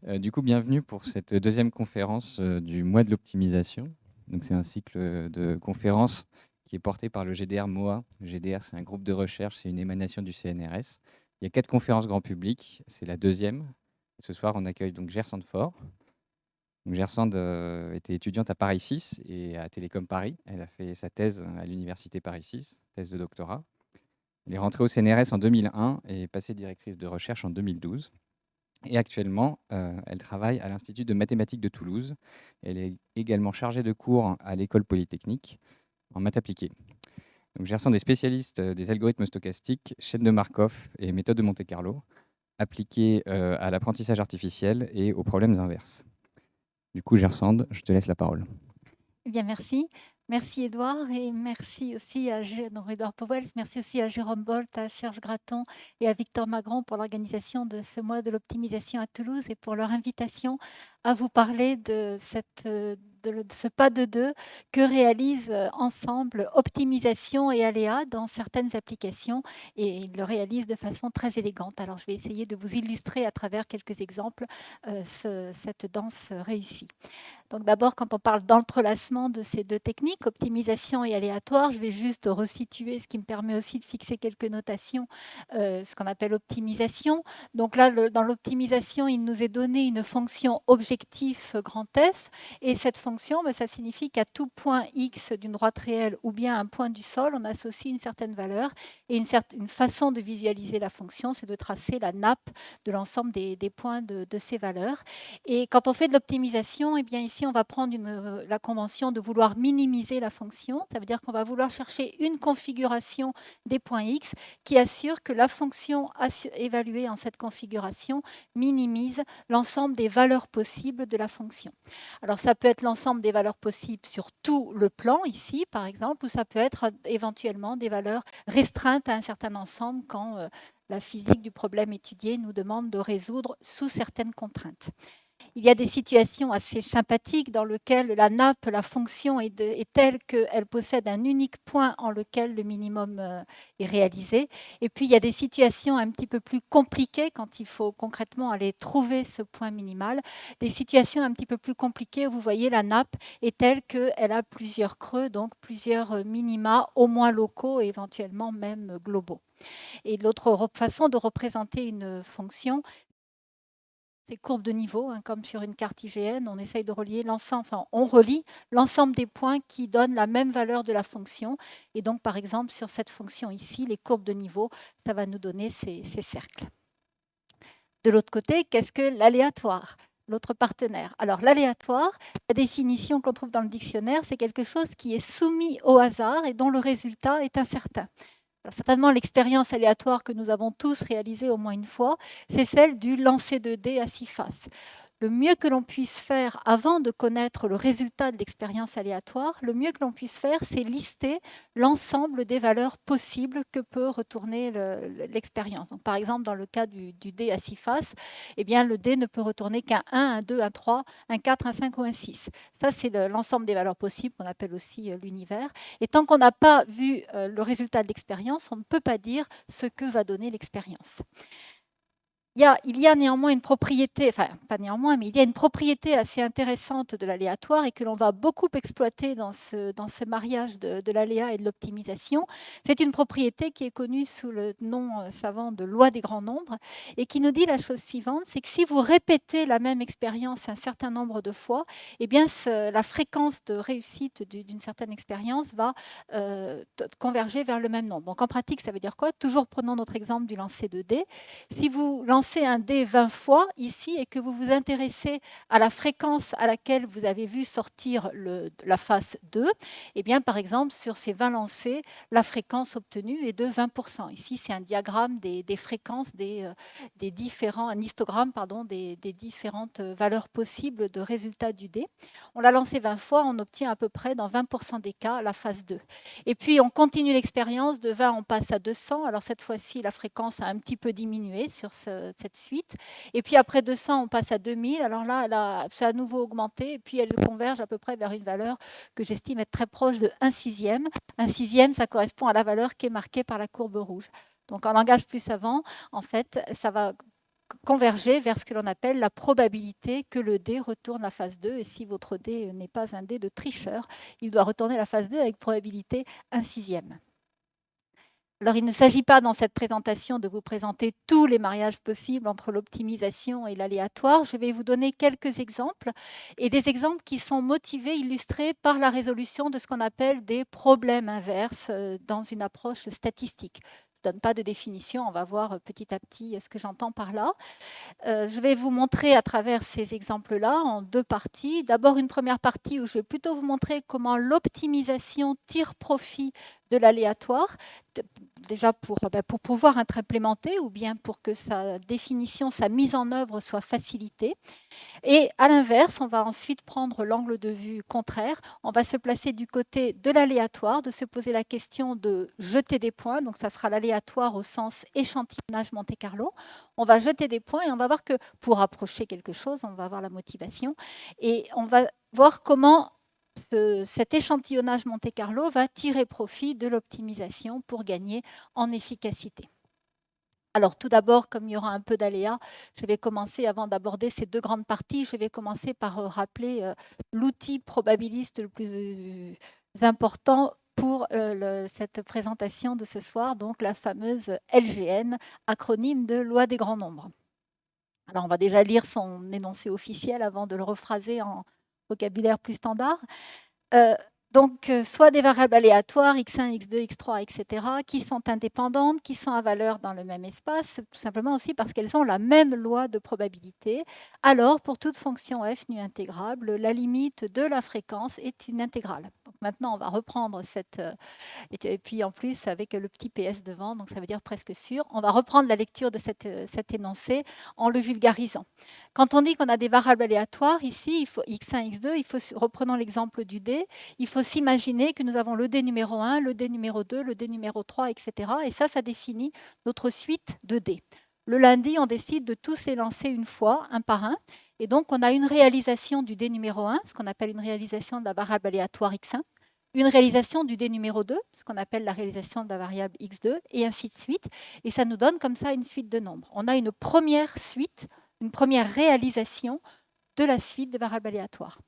Du coup, bienvenue pour cette deuxième conférence du mois de l'optimisation. Donc, c'est un cycle de conférences qui est porté par le GDR MOA. Le GDR, c'est un groupe de recherche, c'est une émanation du CNRS. Il y a 4 conférences grand public, c'est la deuxième. Ce soir, on accueille donc Gersande Faure. Donc, Gersande était étudiante à Paris 6 et à Télécom Paris. Elle a fait sa thèse à l'université Paris 6, thèse de doctorat. Elle est rentrée au CNRS en 2001 et est passée directrice de recherche en 2012. Et actuellement, elle travaille à l'Institut de mathématiques de Toulouse. Elle est également chargée de cours à l'École polytechnique en maths appliquées. Donc, Gersande est spécialiste des algorithmes stochastiques, chaînes de Markov et méthodes de Monte-Carlo, appliquées à l'apprentissage artificiel et aux problèmes inverses. Du coup, Gersande, je te laisse la parole. Eh bien, merci. Merci Édouard et merci aussi à Édouard Powell, merci aussi à Jérôme Bolt, à Serge Gratton et à Victor Magron pour l'organisation de ce mois de l'optimisation à Toulouse et pour leur invitation à vous parler de ce pas de deux que réalisent ensemble optimisation et aléa dans certaines applications, et ils le réalisent de façon très élégante. Alors je vais essayer de vous illustrer à travers quelques exemples cette danse réussie. Donc d'abord, quand on parle d'entrelacement de ces deux techniques, optimisation et aléatoire, je vais juste resituer, ce qui me permet aussi de fixer quelques notations, ce qu'on appelle optimisation. Donc là, dans l'optimisation, il nous est donné une fonction objectif grand F, et cette fonction, ça signifie qu'à tout point x d'une droite réelle ou bien un point du sol, on associe une certaine valeur, et une façon de visualiser la fonction, c'est de tracer la nappe de l'ensemble des points de ces valeurs. Et quand on fait de l'optimisation, eh bien ici, on va prendre la convention de vouloir minimiser la fonction. Ça veut dire qu'on va vouloir chercher une configuration des points x qui assure que la fonction évaluée en cette configuration minimise l'ensemble des valeurs possibles de la fonction. Alors ça peut être l'ensemble des valeurs possibles sur tout le plan ici, par exemple, ou ça peut être éventuellement des valeurs restreintes à un certain ensemble quand la physique du problème étudié nous demande de résoudre sous certaines contraintes. Il y a des situations assez sympathiques dans lesquelles la nappe, la fonction est telle qu'elle possède un unique point en lequel le minimum est réalisé. Et puis, il y a des situations un petit peu plus compliquées quand il faut concrètement aller trouver ce point minimal. Des situations un petit peu plus compliquées où vous voyez la nappe est telle qu'elle a plusieurs creux, donc plusieurs minima, au moins locaux et éventuellement même globaux. Et l'autre façon de représenter une fonction, ces courbes de niveau, comme sur une carte IGN, on essaye de relier l'ensemble, on relie l'ensemble des points qui donnent la même valeur de la fonction. Et donc, par exemple, sur cette fonction ici, les courbes de niveau, ça va nous donner ces cercles. De l'autre côté, qu'est-ce que l'aléatoire ? L'autre partenaire. Alors, l'aléatoire, la définition qu'on trouve dans le dictionnaire, c'est quelque chose qui est soumis au hasard et dont le résultat est incertain. Alors, certainement, l'expérience aléatoire que nous avons tous réalisée au moins une fois, c'est celle du lancer de dés à 6 faces. Le mieux que l'on puisse faire avant de connaître le résultat de l'expérience aléatoire, le mieux que l'on puisse faire, c'est lister l'ensemble des valeurs possibles que peut retourner l'expérience. Donc, par exemple, dans le cas du dé à 6 faces, eh bien, le dé ne peut retourner qu'un 1, un 2, un 3, un 4, un 5 ou un 6. Ça, c'est l'ensemble des valeurs possibles qu'on appelle aussi l'univers. Et tant qu'on n'a pas vu le résultat de l'expérience, on ne peut pas dire ce que va donner l'expérience. Il y a néanmoins une propriété, enfin pas néanmoins, mais il y a une propriété assez intéressante de l'aléatoire et que l'on va beaucoup exploiter dans ce mariage de l'aléa et de l'optimisation. C'est une propriété qui est connue sous le nom savant de loi des grands nombres et qui nous dit la chose suivante, c'est que si vous répétez la même expérience un certain nombre de fois, eh bien la fréquence de réussite d'une certaine expérience va converger vers le même nombre. Donc en pratique, ça veut dire quoi ? Toujours prenons notre exemple du lancer de dés. Si vous lancez un dé 20 fois ici et que vous vous intéressez à la fréquence à laquelle vous avez vu sortir la face 2, eh bien, par exemple, sur ces 20 lancés, la fréquence obtenue est de 20%. Ici, c'est un diagramme des fréquences des différents, un histogramme pardon, des différentes valeurs possibles de résultats du dé. On l'a lancé 20 fois, on obtient à peu près dans 20% des cas la phase 2. Et puis, on continue l'expérience, de 20, on passe à 200. Alors, cette fois-ci, la fréquence a un petit peu diminué sur cette suite. Et puis, après 200, on passe à 2000. Alors là, ça a à nouveau augmenté. Et puis, elle converge à peu près vers une valeur que j'estime être très proche de 1 sixième. 1 sixième, ça correspond à la valeur qui est marquée par la courbe rouge. Donc, en langage plus savant, en fait, ça va converger vers ce que l'on appelle la probabilité que le dé retourne la phase 2. Et si votre dé n'est pas un dé de tricheur, il doit retourner la phase 2 avec probabilité 1/6. Alors, il ne s'agit pas dans cette présentation de vous présenter tous les mariages possibles entre l'optimisation et l'aléatoire. Je vais vous donner quelques exemples, et des exemples qui sont motivés, illustrés par la résolution de ce qu'on appelle des problèmes inverses dans une approche statistique. Je ne donne pas de définition, on va voir petit à petit ce que j'entends par là. Je vais vous montrer à travers ces exemples-là en deux parties. D'abord, une première partie où je vais plutôt vous montrer comment l'optimisation tire profit de l'aléatoire, déjà pour pouvoir être implémenté ou bien pour que sa définition, sa mise en œuvre soit facilitée. Et à l'inverse, on va ensuite prendre l'angle de vue contraire. On va se placer du côté de l'aléatoire, de se poser la question de jeter des points. Donc, ça sera l'aléatoire au sens échantillonnage Monte-Carlo. On va jeter des points et on va voir que pour approcher quelque chose, on va voir la motivation. Et on va voir comment cet échantillonnage Monte-Carlo va tirer profit de l'optimisation pour gagner en efficacité. Alors tout d'abord, comme il y aura un peu d'aléas, je vais commencer, avant d'aborder ces deux grandes parties, je vais commencer par rappeler l'outil probabiliste le plus important pour cette présentation de ce soir, donc la fameuse LGN, acronyme de loi des grands nombres. Alors on va déjà lire son énoncé officiel avant de le rephraser en vocabulaire plus standard. Donc, soit des variables aléatoires, x1, x2, x3, etc., qui sont indépendantes, qui sont à valeur dans le même espace, tout simplement aussi parce qu'elles ont la même loi de probabilité. Alors, pour toute fonction f nu intégrable, la limite de la fréquence est une intégrale. Donc, maintenant, on va reprendre cette... et puis, en plus, avec le petit PS devant, donc ça veut dire presque sûr, on va reprendre la lecture de cet énoncé en le vulgarisant. Quand on dit qu'on a des variables aléatoires, ici, il faut x1, x2, reprenons l'exemple du dé, il faut s'imaginer que nous avons le dé numéro 1, le dé numéro 2, le dé numéro 3, etc. Et ça définit notre suite de dés. Le lundi, on décide de tous les lancer une fois, un par un. Et donc, on a une réalisation du dé numéro 1, ce qu'on appelle une réalisation de la variable aléatoire x1, une réalisation du dé numéro 2, ce qu'on appelle la réalisation de la variable x2, et ainsi de suite. Et ça nous donne comme ça une suite de nombres. On a une première suite, une première réalisation de la suite des variables aléatoires.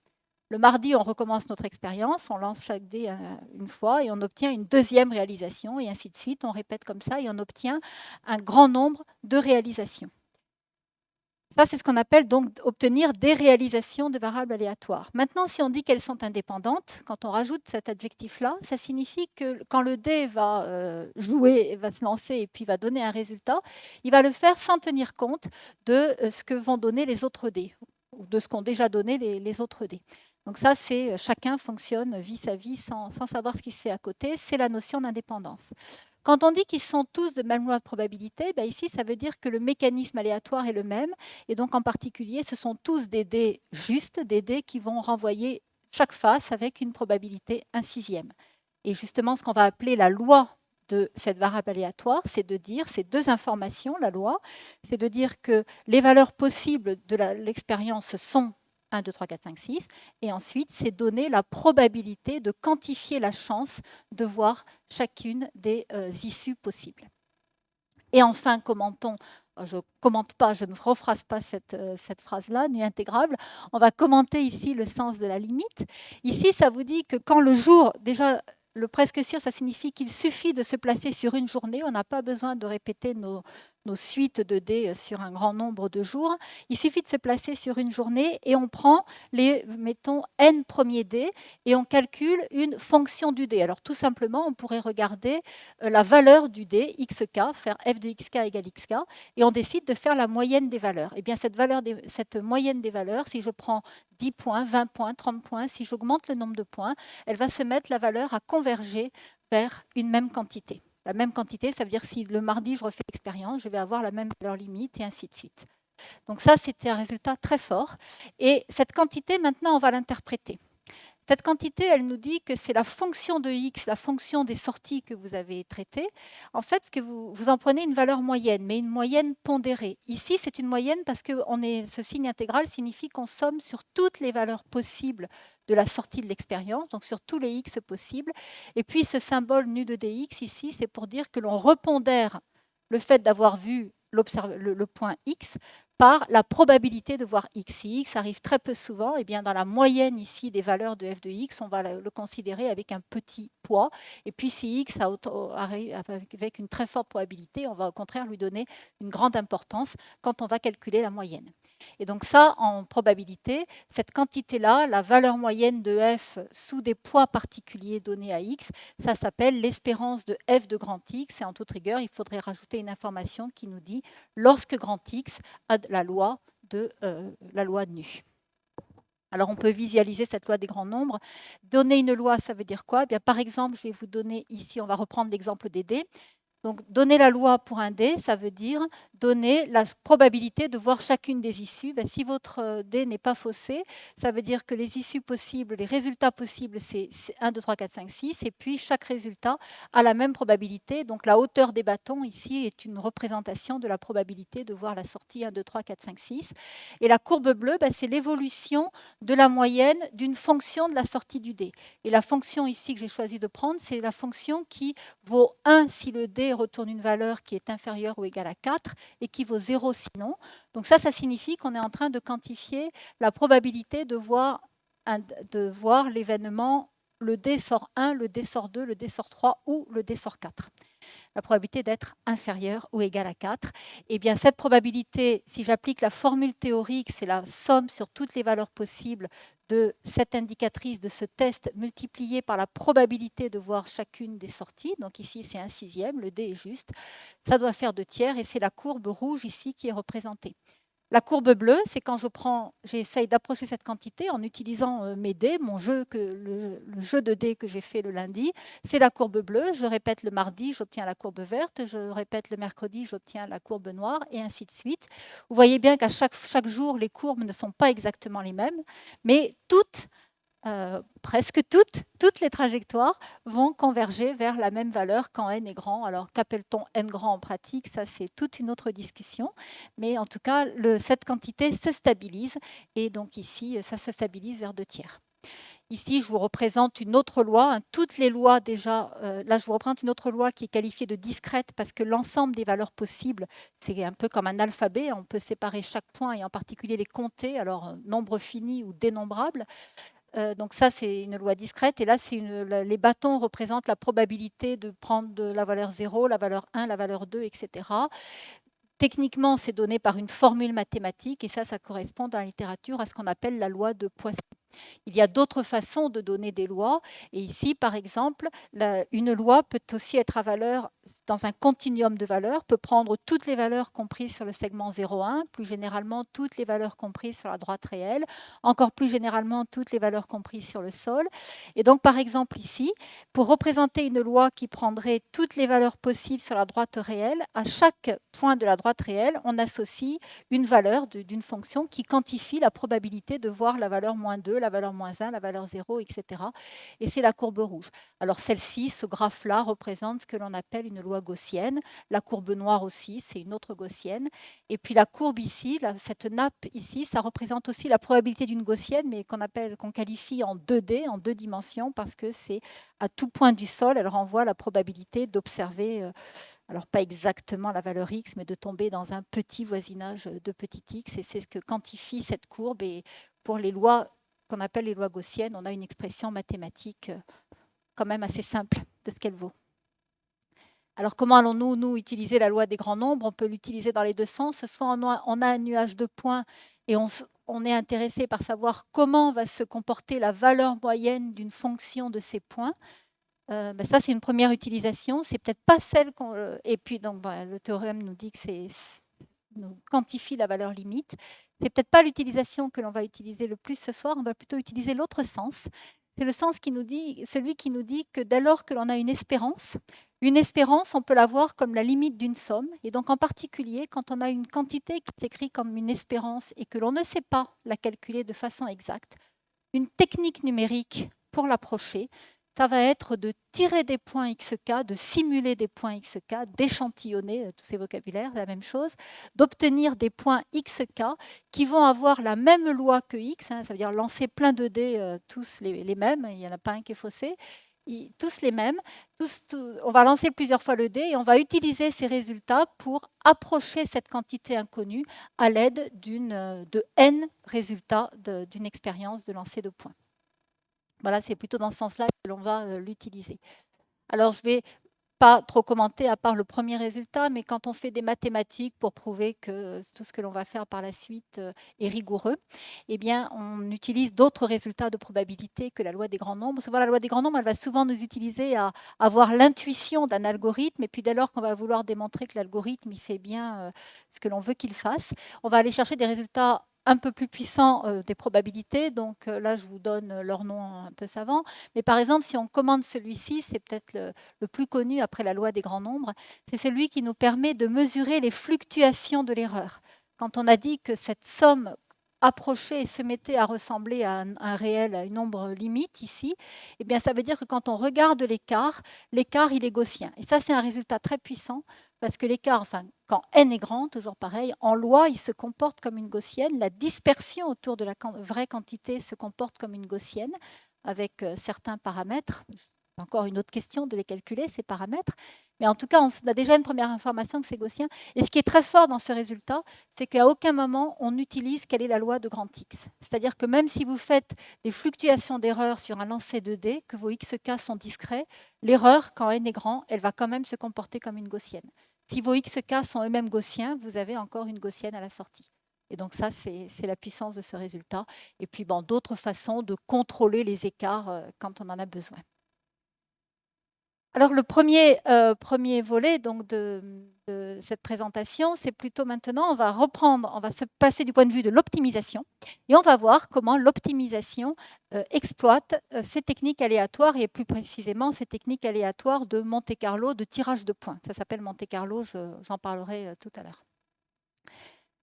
Le mardi, on recommence notre expérience, on lance chaque dé une fois et on obtient une deuxième réalisation, et ainsi de suite. On répète comme ça et on obtient un grand nombre de réalisations. Ça, c'est ce qu'on appelle donc obtenir des réalisations de variables aléatoires. Maintenant, si on dit qu'elles sont indépendantes, quand on rajoute cet adjectif-là, ça signifie que quand le dé va jouer, va se lancer et puis va donner un résultat, il va le faire sans tenir compte de ce que vont donner les autres dés, ou de ce qu'ont déjà donné les autres dés. Donc ça, c'est chacun fonctionne, vit sa vie sans savoir ce qui se fait à côté. C'est la notion d'indépendance. Quand on dit qu'ils sont tous de même loi de probabilité, ici, ça veut dire que le mécanisme aléatoire est le même. Et donc, en particulier, ce sont tous des dés justes, des dés qui vont renvoyer chaque face avec une probabilité 1/6. Et justement, ce qu'on va appeler la loi de cette variable aléatoire, c'est de dire, ces deux informations, la loi, c'est de dire que les valeurs possibles de l'expérience sont 1, 2, 3, 4, 5, 6. Et ensuite, c'est donner la probabilité de quantifier la chance de voir chacune des issues possibles. Et enfin, commentons, je ne commente pas, je ne rephrase pas cette phrase-là, nu intégrable. On va commenter ici le sens de la limite. Ici, ça vous dit que quand le jour, déjà, le presque sûr, ça signifie qu'il suffit de se placer sur une journée. On n'a pas besoin de répéter nos suites de dés sur un grand nombre de jours. Il suffit de se placer sur une journée et on prend les, mettons, n premiers dés et on calcule une fonction du dé. Alors tout simplement, on pourrait regarder la valeur du dé, xk, faire f de xk égale xk, et on décide de faire la moyenne des valeurs. Et bien cette moyenne des valeurs, si je prends 10 points, 20 points, 30 points, si j'augmente le nombre de points, elle va se mettre la valeur à converger vers une même quantité. La même quantité, ça veut dire si le mardi je refais l'expérience, je vais avoir la même valeur limite et ainsi de suite. Donc ça, c'était un résultat très fort. Et cette quantité, maintenant, on va l'interpréter. Cette quantité, elle nous dit que c'est la fonction de x, la fonction des sorties que vous avez traitées. En fait, ce que vous en prenez une valeur moyenne, mais une moyenne pondérée. Ici, c'est une moyenne parce que ce signe intégral signifie qu'on somme sur toutes les valeurs possibles de la sortie de l'expérience, donc sur tous les x possibles. Et puis, ce symbole nu de dx ici, c'est pour dire que l'on repondère le fait d'avoir vu le point x par la probabilité de voir x. Si x arrive très peu souvent, eh bien dans la moyenne ici des valeurs de f de x, on va le considérer avec un petit poids. Et puis si x arrive avec une très forte probabilité, on va au contraire lui donner une grande importance quand on va calculer la moyenne. Et donc ça, en probabilité, cette quantité-là, la valeur moyenne de f sous des poids particuliers donnés à x, ça s'appelle l'espérance de f de grand X. Et en toute rigueur, il faudrait rajouter une information qui nous dit lorsque grand X a la loi de nu. Alors, on peut visualiser cette loi des grands nombres. Donner une loi, ça veut dire quoi? Eh bien, par exemple, je vais vous donner ici, on va reprendre l'exemple des dés. Donc, donner la loi pour un dé, ça veut dire donner la probabilité de voir chacune des issues. Ben, si votre dé n'est pas faussé, ça veut dire que les issues possibles, les résultats possibles, c'est 1, 2, 3, 4, 5, 6. Et puis, chaque résultat a la même probabilité. Donc, la hauteur des bâtons, ici, est une représentation de la probabilité de voir la sortie 1, 2, 3, 4, 5, 6. Et la courbe bleue, ben, c'est l'évolution de la moyenne d'une fonction de la sortie du dé. Et la fonction ici que j'ai choisi de prendre, c'est la fonction qui vaut 1 si le dé retourne une valeur qui est inférieure ou égale à 4 et qui vaut 0 sinon. Donc ça signifie qu'on est en train de quantifier la probabilité de voir l'événement le dé sort 1, le dé sort 2, le dé sort 3 ou le dé sort 4. La probabilité d'être inférieure ou égale à 4. Et bien cette probabilité, si j'applique la formule théorique, c'est la somme sur toutes les valeurs possibles de cette indicatrice, de ce test, multipliée par la probabilité de voir chacune des sorties. Donc ici, c'est 1/6, le dé est juste. Ça doit faire 2 tiers et c'est la courbe rouge ici qui est représentée. La courbe bleue, c'est quand j'essaye d'approcher cette quantité en utilisant mes dés, le jeu de dés que j'ai fait le lundi. C'est la courbe bleue. Je répète le mardi, j'obtiens la courbe verte. Je répète le mercredi, j'obtiens la courbe noire, et ainsi de suite. Vous voyez bien qu'à chaque jour, les courbes ne sont pas exactement les mêmes, mais presque toutes les trajectoires vont converger vers la même valeur quand n est grand. Alors, qu'appelle-t-on n grand en pratique? Ça, c'est toute une autre discussion. Mais en tout cas, cette quantité se stabilise. Et donc ici, ça se stabilise vers 2 tiers. Ici, je vous représente une autre loi. Toutes les lois déjà, là, je vous représente une autre loi qui est qualifiée de discrète parce que l'ensemble des valeurs possibles, c'est un peu comme un alphabet. On peut séparer chaque point et en particulier les compter, alors nombre fini ou dénombrable. Donc ça, c'est une loi discrète. Et là, les bâtons représentent la probabilité de prendre la valeur 0, la valeur 1, la valeur 2, etc. Techniquement, c'est donné par une formule mathématique. Et ça correspond dans la littérature à ce qu'on appelle la loi de Poisson. Il y a d'autres façons de donner des lois. Et ici, par exemple, une loi peut aussi être à valeur dans un continuum de valeurs, peut prendre toutes les valeurs comprises sur le segment 0,1, plus généralement toutes les valeurs comprises sur la droite réelle, encore plus généralement toutes les valeurs comprises sur le sol. Et donc, par exemple, ici, pour représenter une loi qui prendrait toutes les valeurs possibles sur la droite réelle, à chaque point de la droite réelle, on associe une valeur d'une fonction qui quantifie la probabilité de voir la valeur -2, la valeur -1, la valeur 0, etc. Et c'est la courbe rouge. Alors celle-ci, ce graphe-là, représente ce que l'on appelle une loi gaussienne. La courbe noire aussi, c'est une autre gaussienne. Et puis la courbe ici, cette nappe ici, ça représente aussi la probabilité d'une gaussienne, mais qu'on qualifie en 2D, en 2 dimensions, parce que c'est à tout point du sol, elle renvoie la probabilité d'observer alors pas exactement la valeur x, mais de tomber dans un petit voisinage de petit x. Et c'est ce que quantifie cette courbe. Et pour les lois qu'on appelle les lois gaussiennes, on a une expression mathématique quand même assez simple de ce qu'elle vaut. Alors comment allons-nous, nous, utiliser la loi des grands nombres? On peut l'utiliser dans les deux sens. Soit on a un nuage de points et on est intéressé par savoir comment va se comporter la valeur moyenne d'une fonction de ces points. Ça, c'est une première utilisation. C'est peut-être pas celle qu'on. Et puis, donc, le théorème nous dit que nous quantifie la valeur limite. C'est peut-être pas l'utilisation que l'on va utiliser le plus ce soir. On va plutôt utiliser l'autre sens. C'est le sens celui qui nous dit que dès lors que l'on a une espérance, on peut la voir comme la limite d'une somme. Et donc, en particulier, quand on a une quantité qui s'écrit comme une espérance et que l'on ne sait pas la calculer de façon exacte, une technique numérique pour l'approcher, ça va être de tirer des points xk, de simuler des points xk, d'échantillonner, tous ces vocabulaires, la même chose, d'obtenir des points xk qui vont avoir la même loi que x, ça veut dire lancer plein de dés, tous les mêmes, il n'y en a pas un qui est faussé, tous les mêmes. On va lancer plusieurs fois le dé et on va utiliser ces résultats pour approcher cette quantité inconnue à l'aide de n résultats d'une expérience de lancer de points. Voilà, c'est plutôt dans ce sens-là que l'on va l'utiliser. Alors, je vais pas trop commenter à part le premier résultat, mais quand on fait des mathématiques pour prouver que tout ce que l'on va faire par la suite est rigoureux, eh bien, on utilise d'autres résultats de probabilité que la loi des grands nombres. Souvent, la loi des grands nombres, elle va souvent nous utiliser à avoir l'intuition d'un algorithme, et puis dès lors qu'on va vouloir démontrer que l'algorithme, il fait bien ce que l'on veut qu'il fasse, on va aller chercher des résultats un peu plus puissants des probabilités. Donc là, je vous donne leur nom un peu savant. Mais par exemple, si on commande celui-ci, c'est peut-être le plus connu après la loi des grands nombres, c'est celui qui nous permet de mesurer les fluctuations de l'erreur. Quand on a dit que cette somme approchait et se mettait à ressembler à un réel, à une nombre limite ici, eh bien, ça veut dire que quand on regarde l'écart, l'écart, il est gaussien. Et ça, c'est un résultat très puissant parce que l'écart, enfin, quand n est grand, toujours pareil, en loi, il se comporte comme une gaussienne. La dispersion autour de la vraie quantité se comporte comme une gaussienne avec certains paramètres. Encore une autre question de les calculer, ces paramètres. Mais en tout cas, on a déjà une première information que c'est gaussien. Et ce qui est très fort dans ce résultat, c'est qu'à aucun moment on utilise quelle est la loi de grand X. C'est-à-dire que même si vous faites des fluctuations d'erreur sur un lancer de dés, que vos xk sont discrets, l'erreur, quand n est grand, elle va quand même se comporter comme une gaussienne. Si vos xk sont eux-mêmes gaussiens, vous avez encore une gaussienne à la sortie. Et donc ça, c'est la puissance de ce résultat. Et puis d'autres façons de contrôler les écarts quand on en a besoin. Alors le premier volet donc, de cette présentation, c'est plutôt maintenant, on va se passer du point de vue de l'optimisation et on va voir comment l'optimisation exploite ces techniques aléatoires et plus précisément ces techniques aléatoires de Monte-Carlo, de tirage de points. Ça s'appelle Monte-Carlo, j'en parlerai tout à l'heure.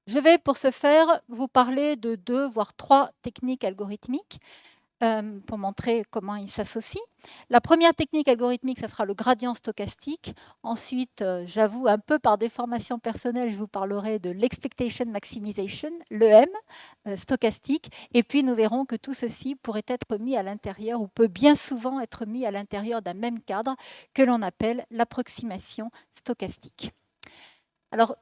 Je vais pour ce faire vous parler de 2 voire 3 techniques algorithmiques pour montrer comment ils s'associent. La première technique algorithmique, ça sera le gradient stochastique. Ensuite, j'avoue, un peu par déformation personnelle, je vous parlerai de l'expectation maximization, l'EM stochastique. Et puis, nous verrons que tout ceci pourrait être mis à l'intérieur, ou peut bien souvent être mis à l'intérieur d'un même cadre que l'on appelle l'approximation stochastique. Alors,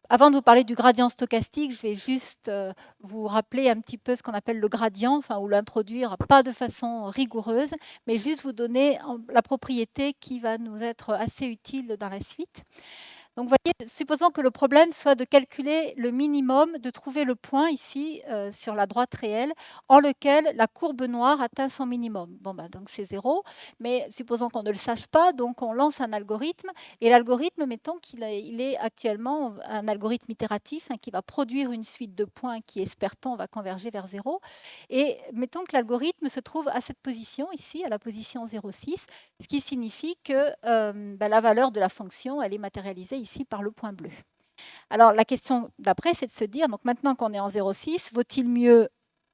avant de vous parler du gradient stochastique, je vais juste vous rappeler un petit peu ce qu'on appelle le gradient, ou l'introduire, pas de façon rigoureuse, mais juste vous donner la propriété qui va nous être assez utile dans la suite. Donc, vous voyez, supposons que le problème soit de calculer le minimum, de trouver le point ici sur la droite réelle en lequel la courbe noire atteint son minimum. Donc c'est 0, mais supposons qu'on ne le sache pas, donc on lance un algorithme et l'algorithme, mettons qu'il est actuellement un algorithme itératif qui va produire une suite de points qui, espère-t-on, va converger vers 0. Et mettons que l'algorithme se trouve à cette position ici, à la position 0,6, ce qui signifie que la valeur de la fonction, elle est matérialisée ici par le point bleu. Alors la question d'après, c'est de se dire, donc maintenant qu'on est en 0,6, vaut-il mieux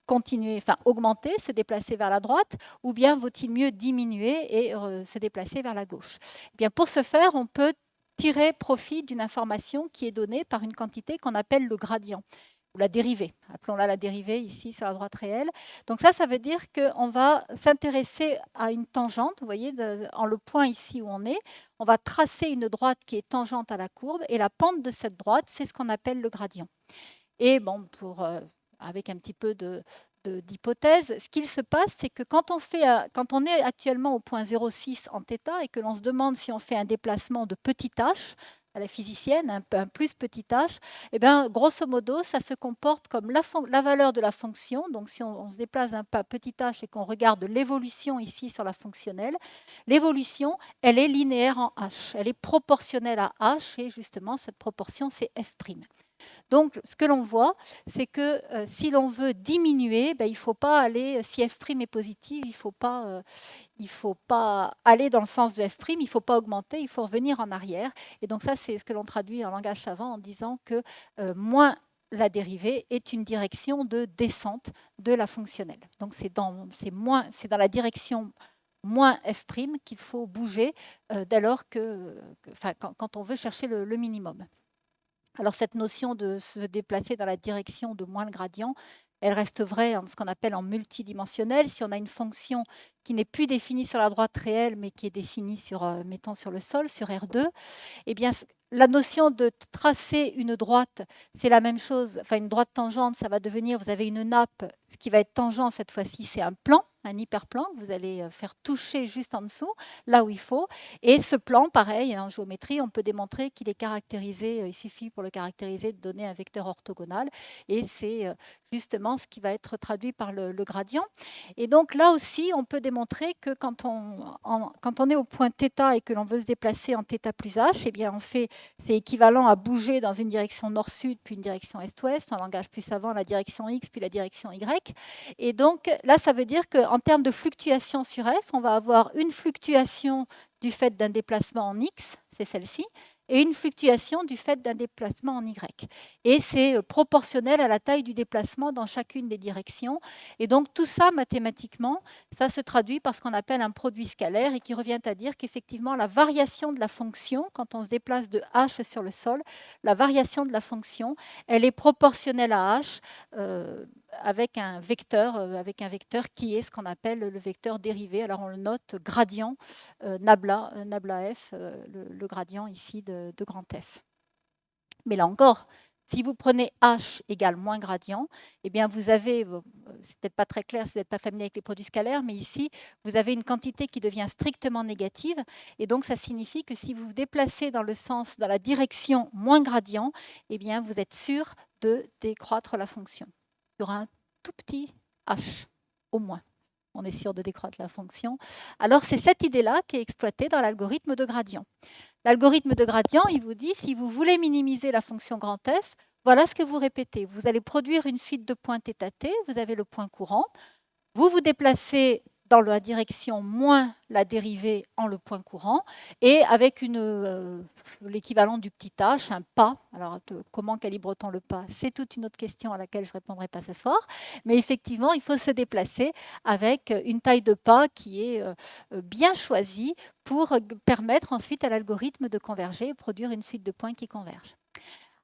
continuer, augmenter, se déplacer vers la droite, ou bien vaut-il mieux diminuer et se déplacer vers la gauche? Eh bien, pour ce faire, on peut tirer profit d'une information qui est donnée par une quantité qu'on appelle le gradient, ou la dérivée. Appelons-la la dérivée ici sur la droite réelle. Donc ça veut dire qu'on va s'intéresser à une tangente, vous voyez, en le point ici où on est, on va tracer une droite qui est tangente à la courbe, et la pente de cette droite, c'est ce qu'on appelle le gradient. Et avec un petit peu d'hypothèse, ce qu'il se passe, c'est que quand on est actuellement au point 0,6 en θ et que l'on se demande si on fait un déplacement de petit h, à la physicienne, un plus petit h, eh bien, grosso modo, ça se comporte comme la valeur de la fonction. Donc, si on se déplace d'un pas petit h et qu'on regarde l'évolution ici sur la fonctionnelle, l'évolution, elle est linéaire en h. Elle est proportionnelle à h et justement, cette proportion, c'est f'. Donc, ce que l'on voit, c'est que si l'on veut diminuer, il ne faut pas aller, si f' est positive, il ne faut pas aller dans le sens de f', il ne faut pas augmenter, il faut revenir en arrière. Et donc ça, c'est ce que l'on traduit en langage savant en disant que moins la dérivée est une direction de descente de la fonctionnelle. Donc c'est dans la direction moins f' qu'il faut bouger dès lors quand on veut chercher le minimum. Alors cette notion de se déplacer dans la direction de moins le gradient, elle reste vraie en ce qu'on appelle en multidimensionnel. Si on a une fonction qui n'est plus définie sur la droite réelle, mais qui est définie sur, mettons, sur le sol, sur R2, eh bien, la notion de tracer une droite, c'est la même chose. Enfin, une droite tangente, ça va devenir, vous avez une nappe, ce qui va être tangent cette fois-ci, c'est un plan, un hyperplan que vous allez faire toucher juste en dessous, là où il faut. Et ce plan, pareil, en géométrie, on peut démontrer qu'il est caractérisé, il suffit pour le caractériser de donner un vecteur orthogonal. Et c'est justement ce qui va être traduit par le gradient. Et donc là aussi, on peut démontrer que quand on est au point θ et que l'on veut se déplacer en θ plus h, eh bien on fait, c'est équivalent à bouger dans une direction nord-sud puis une direction est-ouest, en langage plus savant, la direction x puis la direction y. Et donc là, ça veut dire qu'en termes de fluctuation sur f, on va avoir une fluctuation du fait d'un déplacement en x, c'est celle-ci, et une fluctuation du fait d'un déplacement en y. Et c'est proportionnel à la taille du déplacement dans chacune des directions. Et donc tout ça, mathématiquement, ça se traduit par ce qu'on appelle un produit scalaire et qui revient à dire qu'effectivement, la variation de la fonction, quand on se déplace de h sur le sol, la variation de la fonction, elle est proportionnelle à h avec un vecteur qui est ce qu'on appelle le vecteur dérivé. Alors on le note gradient nabla f, le gradient ici de grand F. Mais là encore, si vous prenez h égale moins gradient, eh bien vous avez, c'est peut-être pas très clair si vous n'êtes pas familier avec les produits scalaires, mais ici, vous avez une quantité qui devient strictement négative. Et donc, ça signifie que si vous vous déplacez dans la direction moins gradient, eh bien vous êtes sûr de décroître la fonction. Il y aura un tout petit h, au moins. On est sûr de décroître la fonction. Alors, c'est cette idée-là qui est exploitée dans l'algorithme de gradient. L'algorithme de gradient, il vous dit, si vous voulez minimiser la fonction grand F, voilà ce que vous répétez. Vous allez produire une suite de points θt, vous avez le point courant, vous vous déplacez dans la direction moins la dérivée en le point courant, et avec l'équivalent du petit h, un pas. Alors, comment calibre-t-on le pas? C'est toute une autre question à laquelle je ne répondrai pas ce soir. Mais effectivement, il faut se déplacer avec une taille de pas qui est bien choisie pour permettre ensuite à l'algorithme de converger et produire une suite de points qui convergent.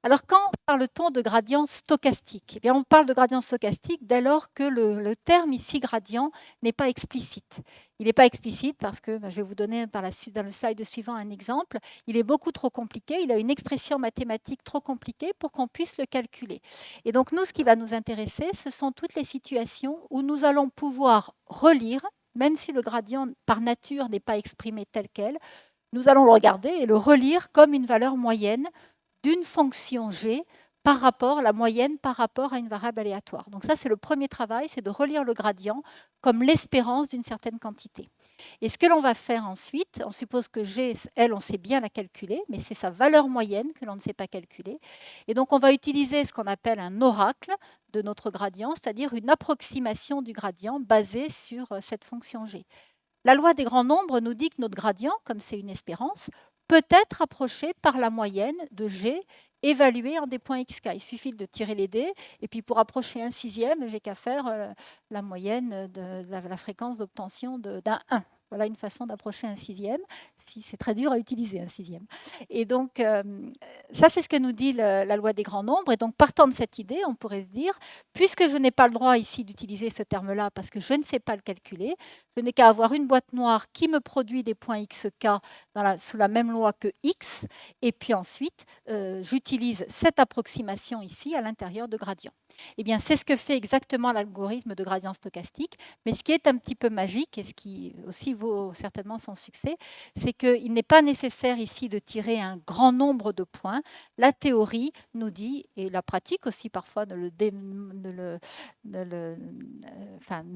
Alors, quand parle-t-on de gradient stochastique? Eh bien, on parle de gradient stochastique dès lors que le terme ici, gradient, n'est pas explicite. Il n'est pas explicite parce que, je vais vous donner dans le slide suivant un exemple, il est beaucoup trop compliqué, il a une expression mathématique trop compliquée pour qu'on puisse le calculer. Et donc, nous, ce qui va nous intéresser, ce sont toutes les situations où nous allons pouvoir relire, même si le gradient par nature n'est pas exprimé tel quel, nous allons le regarder et le relire comme une valeur moyenne d'une fonction g par rapport, la moyenne par rapport à une variable aléatoire. Donc ça, c'est le premier travail, c'est de relire le gradient comme l'espérance d'une certaine quantité. Et ce que l'on va faire ensuite, on suppose que g, elle, on sait bien la calculer, mais c'est sa valeur moyenne que l'on ne sait pas calculer. Et donc, on va utiliser ce qu'on appelle un oracle de notre gradient, c'est-à-dire une approximation du gradient basée sur cette fonction g. La loi des grands nombres nous dit que notre gradient, comme c'est une espérance, peut être approché par la moyenne de G évaluée en des points xk. Il suffit de tirer les dés, et puis pour approcher un sixième, j'ai qu'à faire la moyenne de la fréquence d'obtention d'un 1. Voilà une façon d'approcher un sixième. Si c'est très dur à utiliser, un sixième. Et donc, ça, c'est ce que nous dit la loi des grands nombres. Et donc, partant de cette idée, on pourrait se dire, puisque je n'ai pas le droit ici d'utiliser ce terme-là parce que je ne sais pas le calculer, je n'ai qu'à avoir une boîte noire qui me produit des points xk sous la même loi que x. Et puis ensuite, j'utilise cette approximation ici à l'intérieur de gradient. Eh bien, c'est ce que fait exactement l'algorithme de gradient stochastique. Mais ce qui est un petit peu magique, et ce qui aussi vaut certainement son succès, c'est qu'il n'est pas nécessaire ici de tirer un grand nombre de points. La théorie nous dit, et la pratique aussi parfois ne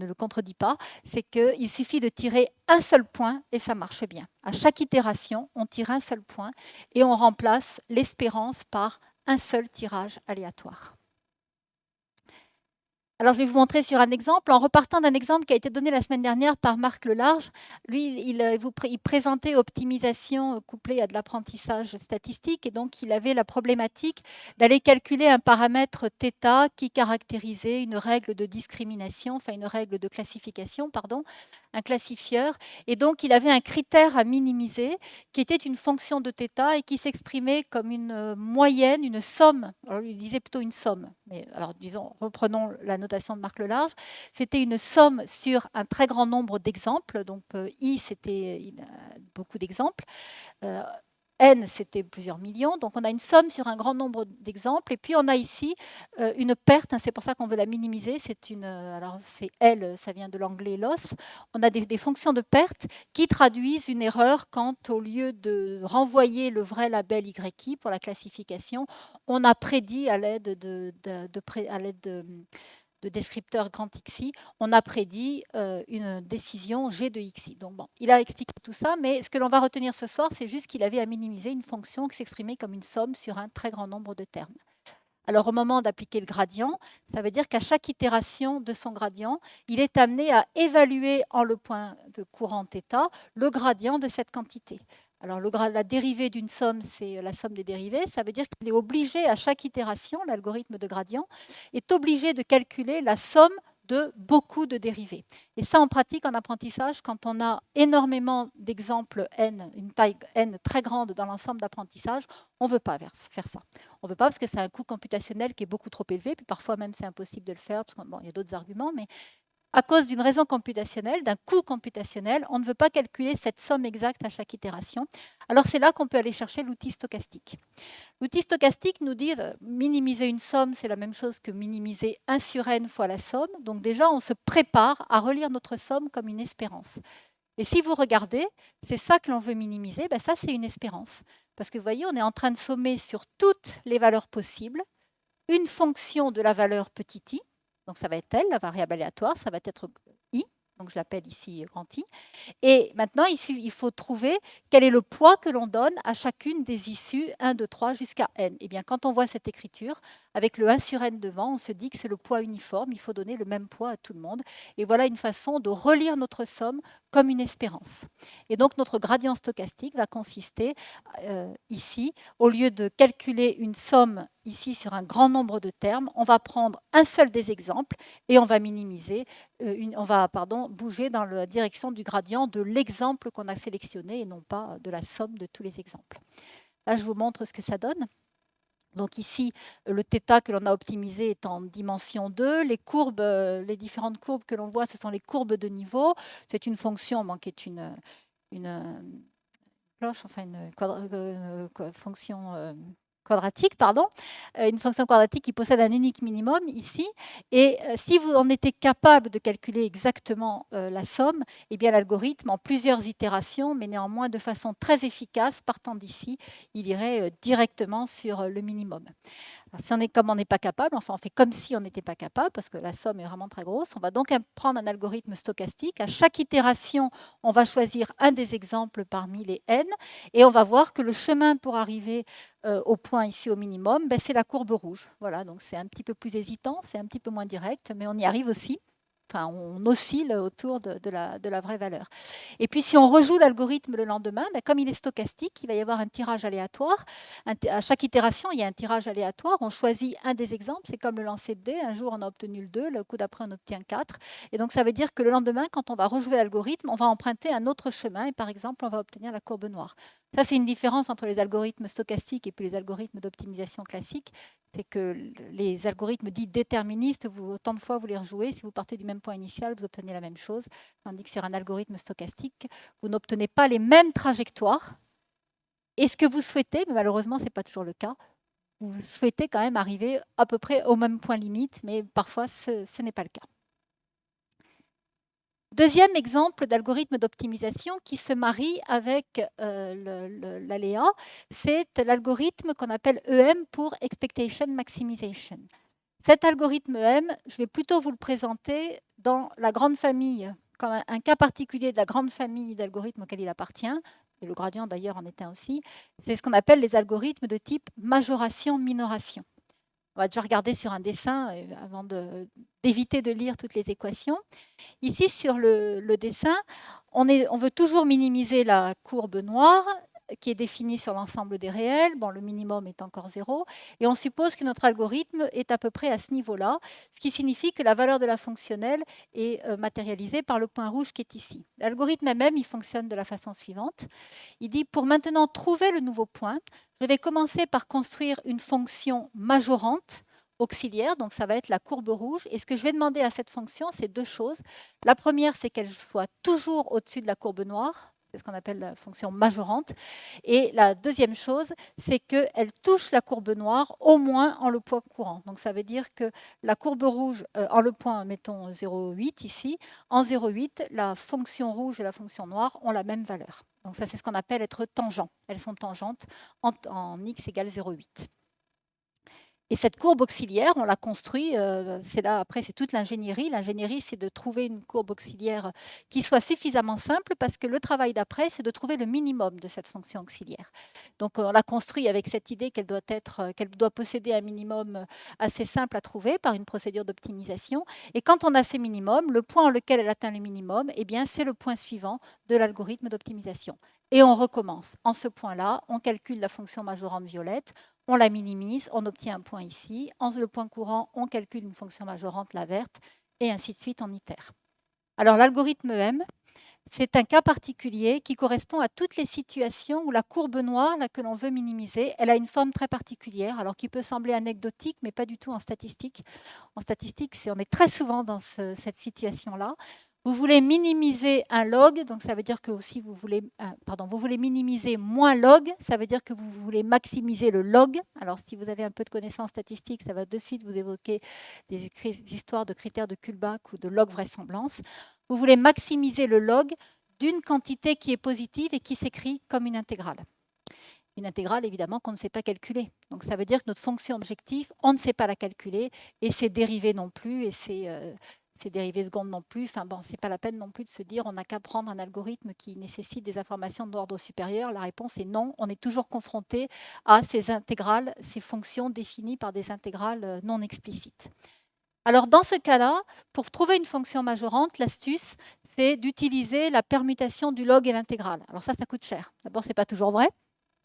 le contredit pas, c'est qu'il suffit de tirer un seul point et ça marche bien. À chaque itération, on tire un seul point et on remplace l'espérance par un seul tirage aléatoire. Alors, je vais vous montrer sur un exemple, en repartant d'un exemple qui a été donné la semaine dernière par Marc Lelarge. Lui, il présentait optimisation couplée à de l'apprentissage statistique, et donc il avait la problématique d'aller calculer un paramètre θ qui caractérisait une règle de discrimination, enfin une règle de classification, pardon, un classifieur. Et donc, il avait un critère à minimiser qui était une fonction de θ et qui s'exprimait comme une moyenne, une somme. Alors, il disait plutôt une somme, mais alors disons, reprenons la notation notation de Marc Lelarge, c'était une somme sur un très grand nombre d'exemples. Donc I, c'était beaucoup d'exemples. N, c'était plusieurs millions. Donc, on a une somme sur un grand nombre d'exemples. Et puis, on a ici une perte. C'est pour ça qu'on veut la minimiser. Alors, c'est L, ça vient de l'anglais loss. On a des fonctions de perte qui traduisent une erreur quand, au lieu de renvoyer le vrai label YI pour la classification, on a prédit à l'aide de descripteur grand XI, on a prédit une décision G de XI. Donc bon, il a expliqué tout ça, mais ce que l'on va retenir ce soir, c'est juste qu'il avait à minimiser une fonction qui s'exprimait comme une somme sur un très grand nombre de termes. Alors au moment d'appliquer le gradient, ça veut dire qu'à chaque itération de son gradient, il est amené à évaluer en le point de courant θ le gradient de cette quantité. Alors, la dérivée d'une somme, c'est la somme des dérivées. Ça veut dire qu'il est obligé, à chaque itération, l'algorithme de gradient est obligé de calculer la somme de beaucoup de dérivées. Et ça, en pratique, en apprentissage, quand on a énormément d'exemples n, une taille n très grande dans l'ensemble d'apprentissage, on ne veut pas faire ça. On ne veut pas parce que c'est un coût computationnel qui est beaucoup trop élevé, puis parfois même c'est impossible de le faire, parce qu'il y a d'autres arguments, mais à cause d'une raison computationnelle, d'un coût computationnel, on ne veut pas calculer cette somme exacte à chaque itération. Alors c'est là qu'on peut aller chercher l'outil stochastique. L'outil stochastique nous dit minimiser une somme, c'est la même chose que minimiser 1 sur n fois la somme. Donc déjà, on se prépare à relire notre somme comme une espérance. Et si vous regardez, c'est ça que l'on veut minimiser, ça c'est une espérance. Parce que vous voyez, on est en train de sommer sur toutes les valeurs possibles une fonction de la valeur petit i. Donc ça va être elle, la variable aléatoire, ça va être i, donc je l'appelle ici grand i. Et maintenant, ici, il faut trouver quel est le poids que l'on donne à chacune des issues 1, 2, 3 jusqu'à n. Et bien, quand on voit cette écriture, avec le 1 sur n devant, on se dit que c'est le poids uniforme, il faut donner le même poids à tout le monde. Et voilà une façon de relire notre somme comme une espérance. Et donc, notre gradient stochastique va consister ici, au lieu de calculer une somme ici sur un grand nombre de termes, on va prendre un seul des exemples et on va minimiser, bouger dans la direction du gradient de l'exemple qu'on a sélectionné et non pas de la somme de tous les exemples. Là, je vous montre ce que ça donne. Donc ici, le θ que l'on a optimisé est en dimension 2. Les courbes, les différentes courbes que l'on voit, ce sont les courbes de niveau. C'est une fonction qui est une cloche, enfin une fonction quadratique, une fonction quadratique qui possède un unique minimum ici. Et si vous en étiez capable de calculer exactement la somme, eh bien l'algorithme, en plusieurs itérations, mais néanmoins de façon très efficace, partant d'ici, il irait directement sur le minimum. Alors, si on n'est pas capable, enfin on fait comme si on n'était pas capable, parce que la somme est vraiment très grosse, on va donc prendre un algorithme stochastique. À chaque itération, on va choisir un des exemples parmi les n, et on va voir que le chemin pour arriver au point ici au minimum, c'est la courbe rouge. Voilà, donc c'est un petit peu plus hésitant, c'est un petit peu moins direct, mais on y arrive aussi. Enfin, on oscille autour de la vraie valeur. Et puis, si on rejoue l'algorithme le lendemain, comme il est stochastique, il va y avoir un tirage aléatoire. À chaque itération, il y a un tirage aléatoire. On choisit un des exemples. C'est comme le lancer de dés. Un jour, on a obtenu le 2. Le coup d'après, on obtient 4. Et donc, ça veut dire que le lendemain, quand on va rejouer l'algorithme, on va emprunter un autre chemin. Et par exemple, on va obtenir la courbe noire. Ça, c'est une différence entre les algorithmes stochastiques et puis les algorithmes d'optimisation classiques. C'est que les algorithmes dits déterministes, autant de fois vous les rejouez, si vous partez du même point initial, vous obtenez la même chose. Tandis que sur un algorithme stochastique, vous n'obtenez pas les mêmes trajectoires. Et ce que vous souhaitez, mais malheureusement, ce n'est pas toujours le cas, vous souhaitez quand même arriver à peu près au même point limite, mais parfois, ce n'est pas le cas. Deuxième exemple d'algorithme d'optimisation qui se marie avec l'aléa, c'est l'algorithme qu'on appelle EM pour Expectation Maximization. Cet algorithme EM, je vais plutôt vous le présenter dans la grande famille, comme un cas particulier de la grande famille d'algorithmes auxquels il appartient, et le gradient d'ailleurs en est un aussi. C'est ce qu'on appelle les algorithmes de type majoration-minoration. On va déjà regarder sur un dessin avant d'éviter de lire toutes les équations. Ici, sur le dessin, on veut toujours minimiser la courbe noire qui est définie sur l'ensemble des réels. Bon, le minimum est encore 0. Et on suppose que notre algorithme est à peu près à ce niveau-là, ce qui signifie que la valeur de la fonctionnelle est matérialisée par le point rouge qui est ici. L'algorithme même, il fonctionne de la façon suivante. Il dit, pour maintenant trouver le nouveau point, je vais commencer par construire une fonction majorante auxiliaire, donc ça va être la courbe rouge. Et ce que je vais demander à cette fonction, c'est deux choses. La première, c'est qu'elle soit toujours au-dessus de la courbe noire. C'est ce qu'on appelle la fonction majorante. Et la deuxième chose, c'est qu'elle touche la courbe noire au moins en le point courant. Donc ça veut dire que la courbe rouge, en le point, mettons 0,8 ici, en 0,8, la fonction rouge et la fonction noire ont la même valeur. Donc ça, c'est ce qu'on appelle être tangent. Elles sont tangentes en x égale 0,8. Et cette courbe auxiliaire, on l'a construit, c'est là, après, c'est toute l'ingénierie. L'ingénierie, c'est de trouver une courbe auxiliaire qui soit suffisamment simple, parce que le travail d'après, c'est de trouver le minimum de cette fonction auxiliaire. Donc, on l'a construit avec cette idée qu'elle doit posséder un minimum assez simple à trouver par une procédure d'optimisation. Et quand on a ces minimums, le point en lequel elle atteint le minimum, eh bien, c'est le point suivant de l'algorithme d'optimisation. Et on recommence. En ce point-là, on calcule la fonction majorante violette, on la minimise, on obtient un point ici. En le point courant, on calcule une fonction majorante, la verte, et ainsi de suite, on itère. Alors, l'algorithme EM, c'est un cas particulier qui correspond à toutes les situations où la courbe noire, là, que l'on veut minimiser, elle a une forme très particulière, alors qui peut sembler anecdotique, mais pas du tout en statistique. En statistique, on est très souvent dans cette situation-là. Vous voulez minimiser un log, donc ça veut dire que aussi vous voulez minimiser moins log, ça veut dire que vous voulez maximiser le log. Alors si vous avez un peu de connaissances statistiques, ça va de suite vous évoquer des histoires de critères de Kullback ou de log vraisemblance. Vous voulez maximiser le log d'une quantité qui est positive et qui s'écrit comme une intégrale. Une intégrale, évidemment, qu'on ne sait pas calculer. Donc ça veut dire que notre fonction objectif, on ne sait pas la calculer, et ses dérivées non plus, et ses dérivées secondes non plus. Enfin bon, c'est pas la peine non plus de se dire on n'a qu'à prendre un algorithme qui nécessite des informations d'ordre supérieur. La réponse est non. On est toujours confronté à ces intégrales, ces fonctions définies par des intégrales non explicites. Alors dans ce cas-là, pour trouver une fonction majorante, l'astuce, c'est d'utiliser la permutation du log et l'intégrale. Alors ça coûte cher. D'abord, c'est pas toujours vrai.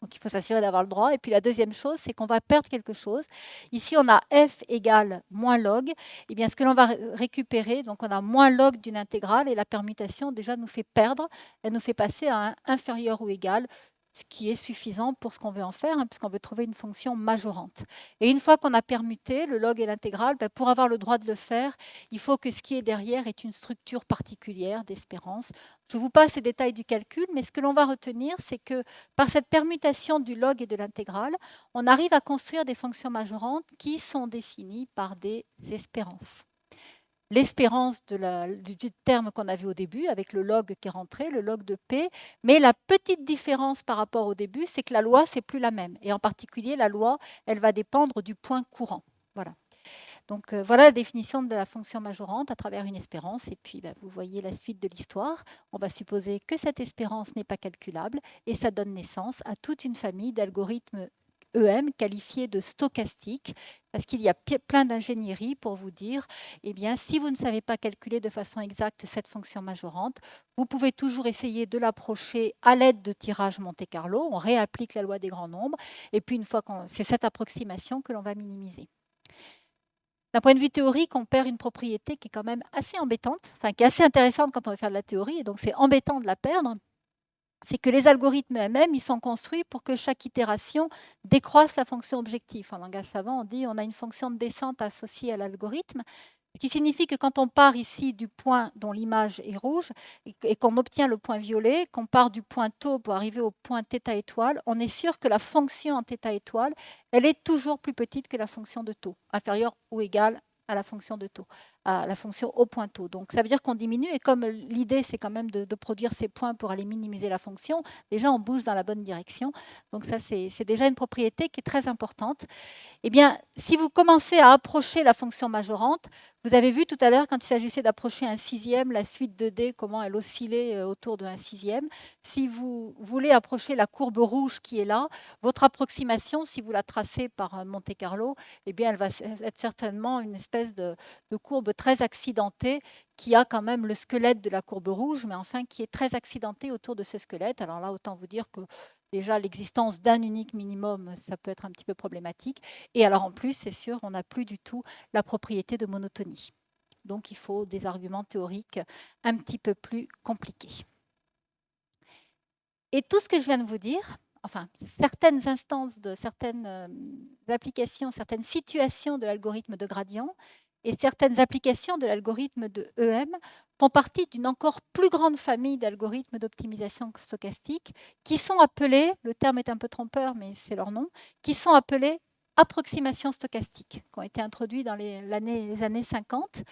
Donc, il faut s'assurer d'avoir le droit. Et puis, la deuxième chose, c'est qu'on va perdre quelque chose. Ici, on a f égale moins log. Eh bien, ce que l'on va récupérer, donc on a moins log d'une intégrale, et la permutation, déjà, nous fait perdre. Elle nous fait passer à un inférieur ou égal, ce qui est suffisant pour ce qu'on veut en faire, puisqu'on veut trouver une fonction majorante. Et une fois qu'on a permuté le log et l'intégrale, pour avoir le droit de le faire, il faut que ce qui est derrière ait une structure particulière d'espérance. Je vous passe les détails du calcul, mais ce que l'on va retenir, c'est que par cette permutation du log et de l'intégrale, on arrive à construire des fonctions majorantes qui sont définies par des espérances. L'espérance du terme qu'on a vu au début, avec le log qui est rentré, le log de P, mais la petite différence par rapport au début, c'est que la loi, c'est plus la même. Et en particulier, la loi, elle va dépendre du point courant. Voilà. Donc voilà la définition de la fonction majorante à travers une espérance. Et puis vous voyez la suite de l'histoire. On va supposer que cette espérance n'est pas calculable, et ça donne naissance à toute une famille d'algorithmes EM qualifiés de stochastiques, parce qu'il y a plein d'ingénierie pour vous dire, eh bien, si vous ne savez pas calculer de façon exacte cette fonction majorante, vous pouvez toujours essayer de l'approcher à l'aide de tirage Monte-Carlo. On réapplique la loi des grands nombres, et puis une fois c'est cette approximation que l'on va minimiser. D'un point de vue théorique, on perd une propriété qui est quand même assez embêtante, enfin qui est assez intéressante quand on veut faire de la théorie, et donc c'est embêtant de la perdre. C'est que les algorithmes eux-mêmes, ils sont construits pour que chaque itération décroisse la fonction objectif. En langage savant, on dit on a une fonction de descente associée à l'algorithme, ce qui signifie que quand on part ici du point dont l'image est rouge et qu'on obtient le point violet, qu'on part du point tau pour arriver au point θ étoile, on est sûr que la fonction en θ étoile, elle est toujours plus petite que la fonction de tau, inférieure ou égale à la fonction de tau, à la fonction au point tau. Donc ça veut dire qu'on diminue, et comme l'idée c'est quand même de produire ces points pour aller minimiser la fonction, déjà on bouge dans la bonne direction. Donc ça c'est déjà une propriété qui est très importante. Eh bien, si vous commencez à approcher la fonction majorante, vous avez vu tout à l'heure, quand il s'agissait d'approcher un sixième, la suite de D, comment elle oscillait autour d'un sixième. Si vous voulez approcher la courbe rouge qui est là, votre approximation, si vous la tracez par Monte-Carlo, eh bien, elle va être certainement une espèce de courbe très accidentée qui a quand même le squelette de la courbe rouge, mais enfin qui est très accidentée autour de ce squelette. Alors là, autant vous dire que déjà, l'existence d'un unique minimum, ça peut être un petit peu problématique. Et alors en plus, c'est sûr, on n'a plus du tout la propriété de monotonie. Donc il faut des arguments théoriques un petit peu plus compliqués. Et tout ce que je viens de vous dire, enfin certaines instances de certaines applications, certaines situations de l'algorithme de gradient et certaines applications de l'algorithme de EM font partie d'une encore plus grande famille d'algorithmes d'optimisation stochastique qui sont appelés, le terme est un peu trompeur, mais c'est leur nom, qui sont appelés approximations stochastiques, qui ont été introduits dans les années 50.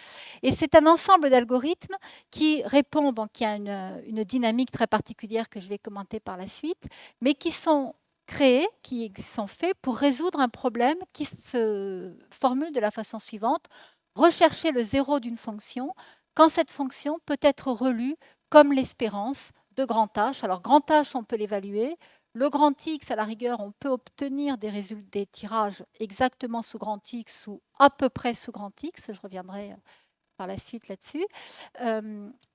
Et c'est un ensemble d'algorithmes qui répond, qui a une dynamique très particulière que je vais commenter par la suite, mais qui sont créés, qui sont faits pour résoudre un problème qui se formule de la façon suivante: rechercher le zéro d'une fonction quand cette fonction peut être relue comme l'espérance de grand H. Alors grand H, on peut l'évaluer. Le grand X, à la rigueur, on peut obtenir des résultats, des tirages exactement sous grand X ou à peu près sous grand X. Je reviendrai par la suite là-dessus.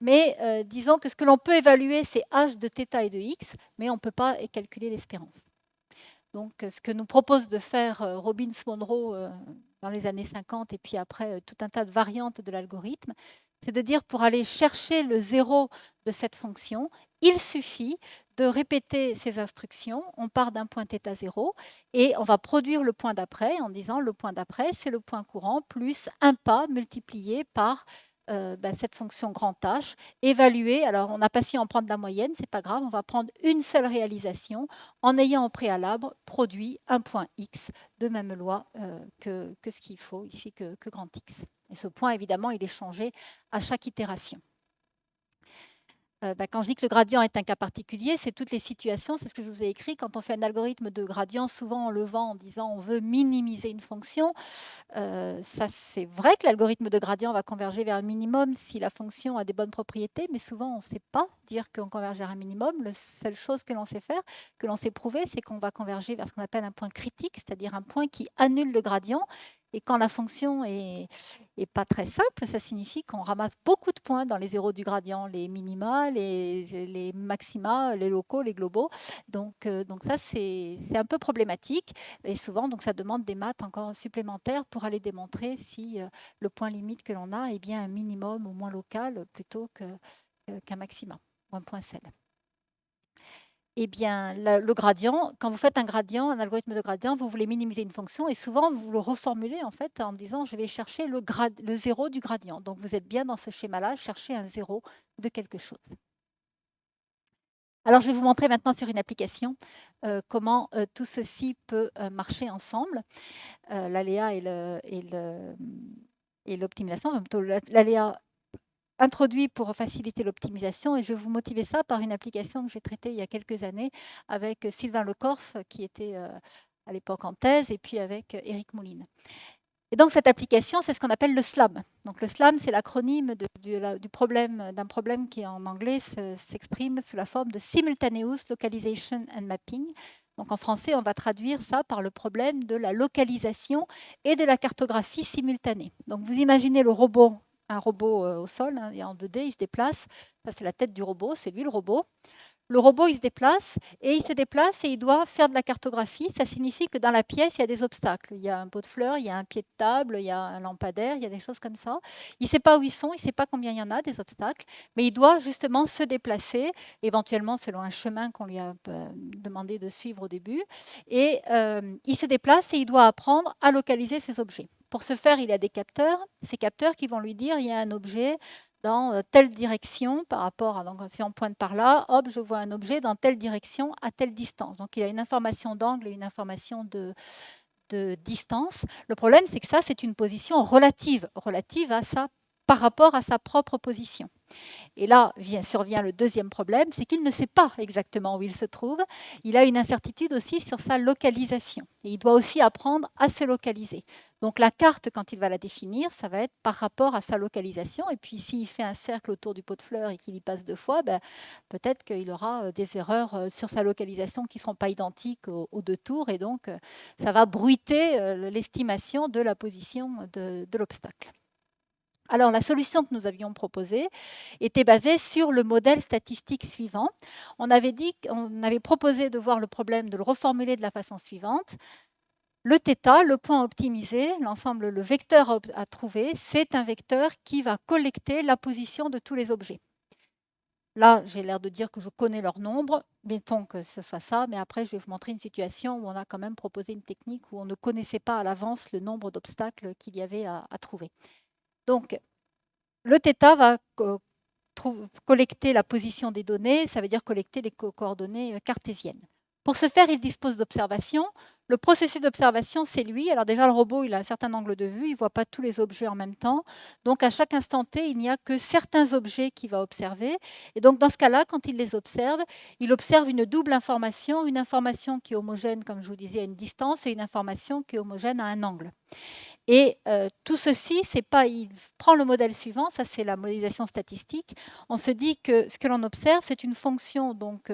Mais disons que ce que l'on peut évaluer, c'est H de θ et de X, mais on ne peut pas calculer l'espérance. Donc, ce que nous propose de faire Robbins-Monroe dans les années 50 et puis après tout un tas de variantes de l'algorithme, c'est de dire pour aller chercher le zéro de cette fonction, il suffit de répéter ces instructions. On part d'un point θ0 et on va produire le point d'après en disant le point d'après, c'est le point courant plus un pas multiplié par cette fonction grand H, évaluée. Alors, on n'a pas su en prendre la moyenne, c'est pas grave, on va prendre une seule réalisation en ayant au préalable produit un point X de même loi que ce qu'il faut ici, que grand X. Et ce point, évidemment, il est changé à chaque itération. Quand je dis que le gradient est un cas particulier, c'est toutes les situations, c'est ce que je vous ai écrit. Quand on fait un algorithme de gradient, souvent on le vend en disant on veut minimiser une fonction. Ça, c'est vrai que l'algorithme de gradient va converger vers un minimum si la fonction a des bonnes propriétés, mais souvent on ne sait pas dire qu'on converge vers un minimum. La seule chose que l'on sait faire, que l'on sait prouver, c'est qu'on va converger vers ce qu'on appelle un point critique, c'est-à-dire un point qui annule le gradient. Et quand la fonction est pas très simple, ça signifie qu'on ramasse beaucoup de points dans les zéros du gradient, les minima, les maxima, les locaux, les globaux. Donc ça, c'est un peu problématique. Et souvent, donc, ça demande des maths encore supplémentaires pour aller démontrer si le point limite que l'on a est bien un minimum au moins local plutôt qu'un maximum ou un point cell. Eh bien, le gradient, quand vous faites un gradient, un algorithme de gradient, vous voulez minimiser une fonction et souvent vous le reformulez en fait en disant je vais chercher le zéro du gradient. Donc vous êtes bien dans ce schéma-là, chercher un zéro de quelque chose. Alors je vais vous montrer maintenant sur une application comment tout ceci peut marcher ensemble, l'aléa et l'optimisation, enfin plutôt l'aléa introduit pour faciliter l'optimisation, et je vais vous motiver ça par une application que j'ai traitée il y a quelques années avec Sylvain Lecorf, qui était à l'époque en thèse, et puis avec Éric Mouline. Et donc cette application, c'est ce qu'on appelle le SLAM. Donc le SLAM, c'est l'acronyme d'un problème qui en anglais s'exprime sous la forme de Simultaneous Localization and Mapping. Donc en français, on va traduire ça par le problème de la localisation et de la cartographie simultanée. Donc vous imaginez un robot au sol, et en 2D, il se déplace. Ça, c'est la tête du robot, c'est lui le robot. Le robot, il se déplace et il doit faire de la cartographie. Ça signifie que dans la pièce, il y a des obstacles. Il y a un pot de fleurs, il y a un pied de table, il y a un lampadaire, il y a des choses comme ça. Il ne sait pas où ils sont, il ne sait pas combien il y en a, des obstacles, mais il doit justement se déplacer, éventuellement selon un chemin qu'on lui a demandé de suivre au début. Et il se déplace et il doit apprendre à localiser ces objets. Pour ce faire, il y a des capteurs. Ces capteurs qui vont lui dire il y a un objet dans telle direction par rapport à, donc si on pointe par là, hop, je vois un objet dans telle direction à telle distance. Donc il y a une information d'angle et une information de distance. Le problème, c'est que ça, c'est une position relative par rapport à sa propre position. Et là survient le deuxième problème, c'est qu'il ne sait pas exactement où il se trouve. Il a une incertitude aussi sur sa localisation. Et il doit aussi apprendre à se localiser. Donc la carte, quand il va la définir, ça va être par rapport à sa localisation. Et puis s'il fait un cercle autour du pot de fleurs et qu'il y passe 2 fois, peut-être qu'il aura des erreurs sur sa localisation qui ne seront pas identiques aux 2 tours. Et donc ça va bruiter l'estimation de la position de l'obstacle. Alors, la solution que nous avions proposée était basée sur le modèle statistique suivant. On avait proposé de voir le problème, de le reformuler de la façon suivante. Le θ, le point optimisé, l'ensemble, le vecteur à trouver, c'est un vecteur qui va collecter la position de tous les objets. là, j'ai l'air de dire que je connais leur nombre, mettons que ce soit ça, mais après, je vais vous montrer une situation où on a quand même proposé une technique où on ne connaissait pas à l'avance le nombre d'obstacles qu'il y avait à trouver. Donc, le θ va collecter la position des données, ça veut dire collecter des coordonnées cartésiennes. Pour ce faire, il dispose d'observations. Le processus d'observation, c'est lui. Alors déjà, le robot, il a un certain angle de vue, il ne voit pas tous les objets en même temps. Donc à chaque instant t, il n'y a que certains objets qu'il va observer. Et donc dans ce cas-là, quand il les observe, il observe une double information, une information qui est homogène, comme je vous disais, à une distance, et une information qui est homogène à un angle. Et tout ceci, c'est pas, il prend le modèle suivant, ça c'est la modélisation statistique. On se dit que ce que l'on observe, c'est une fonction donc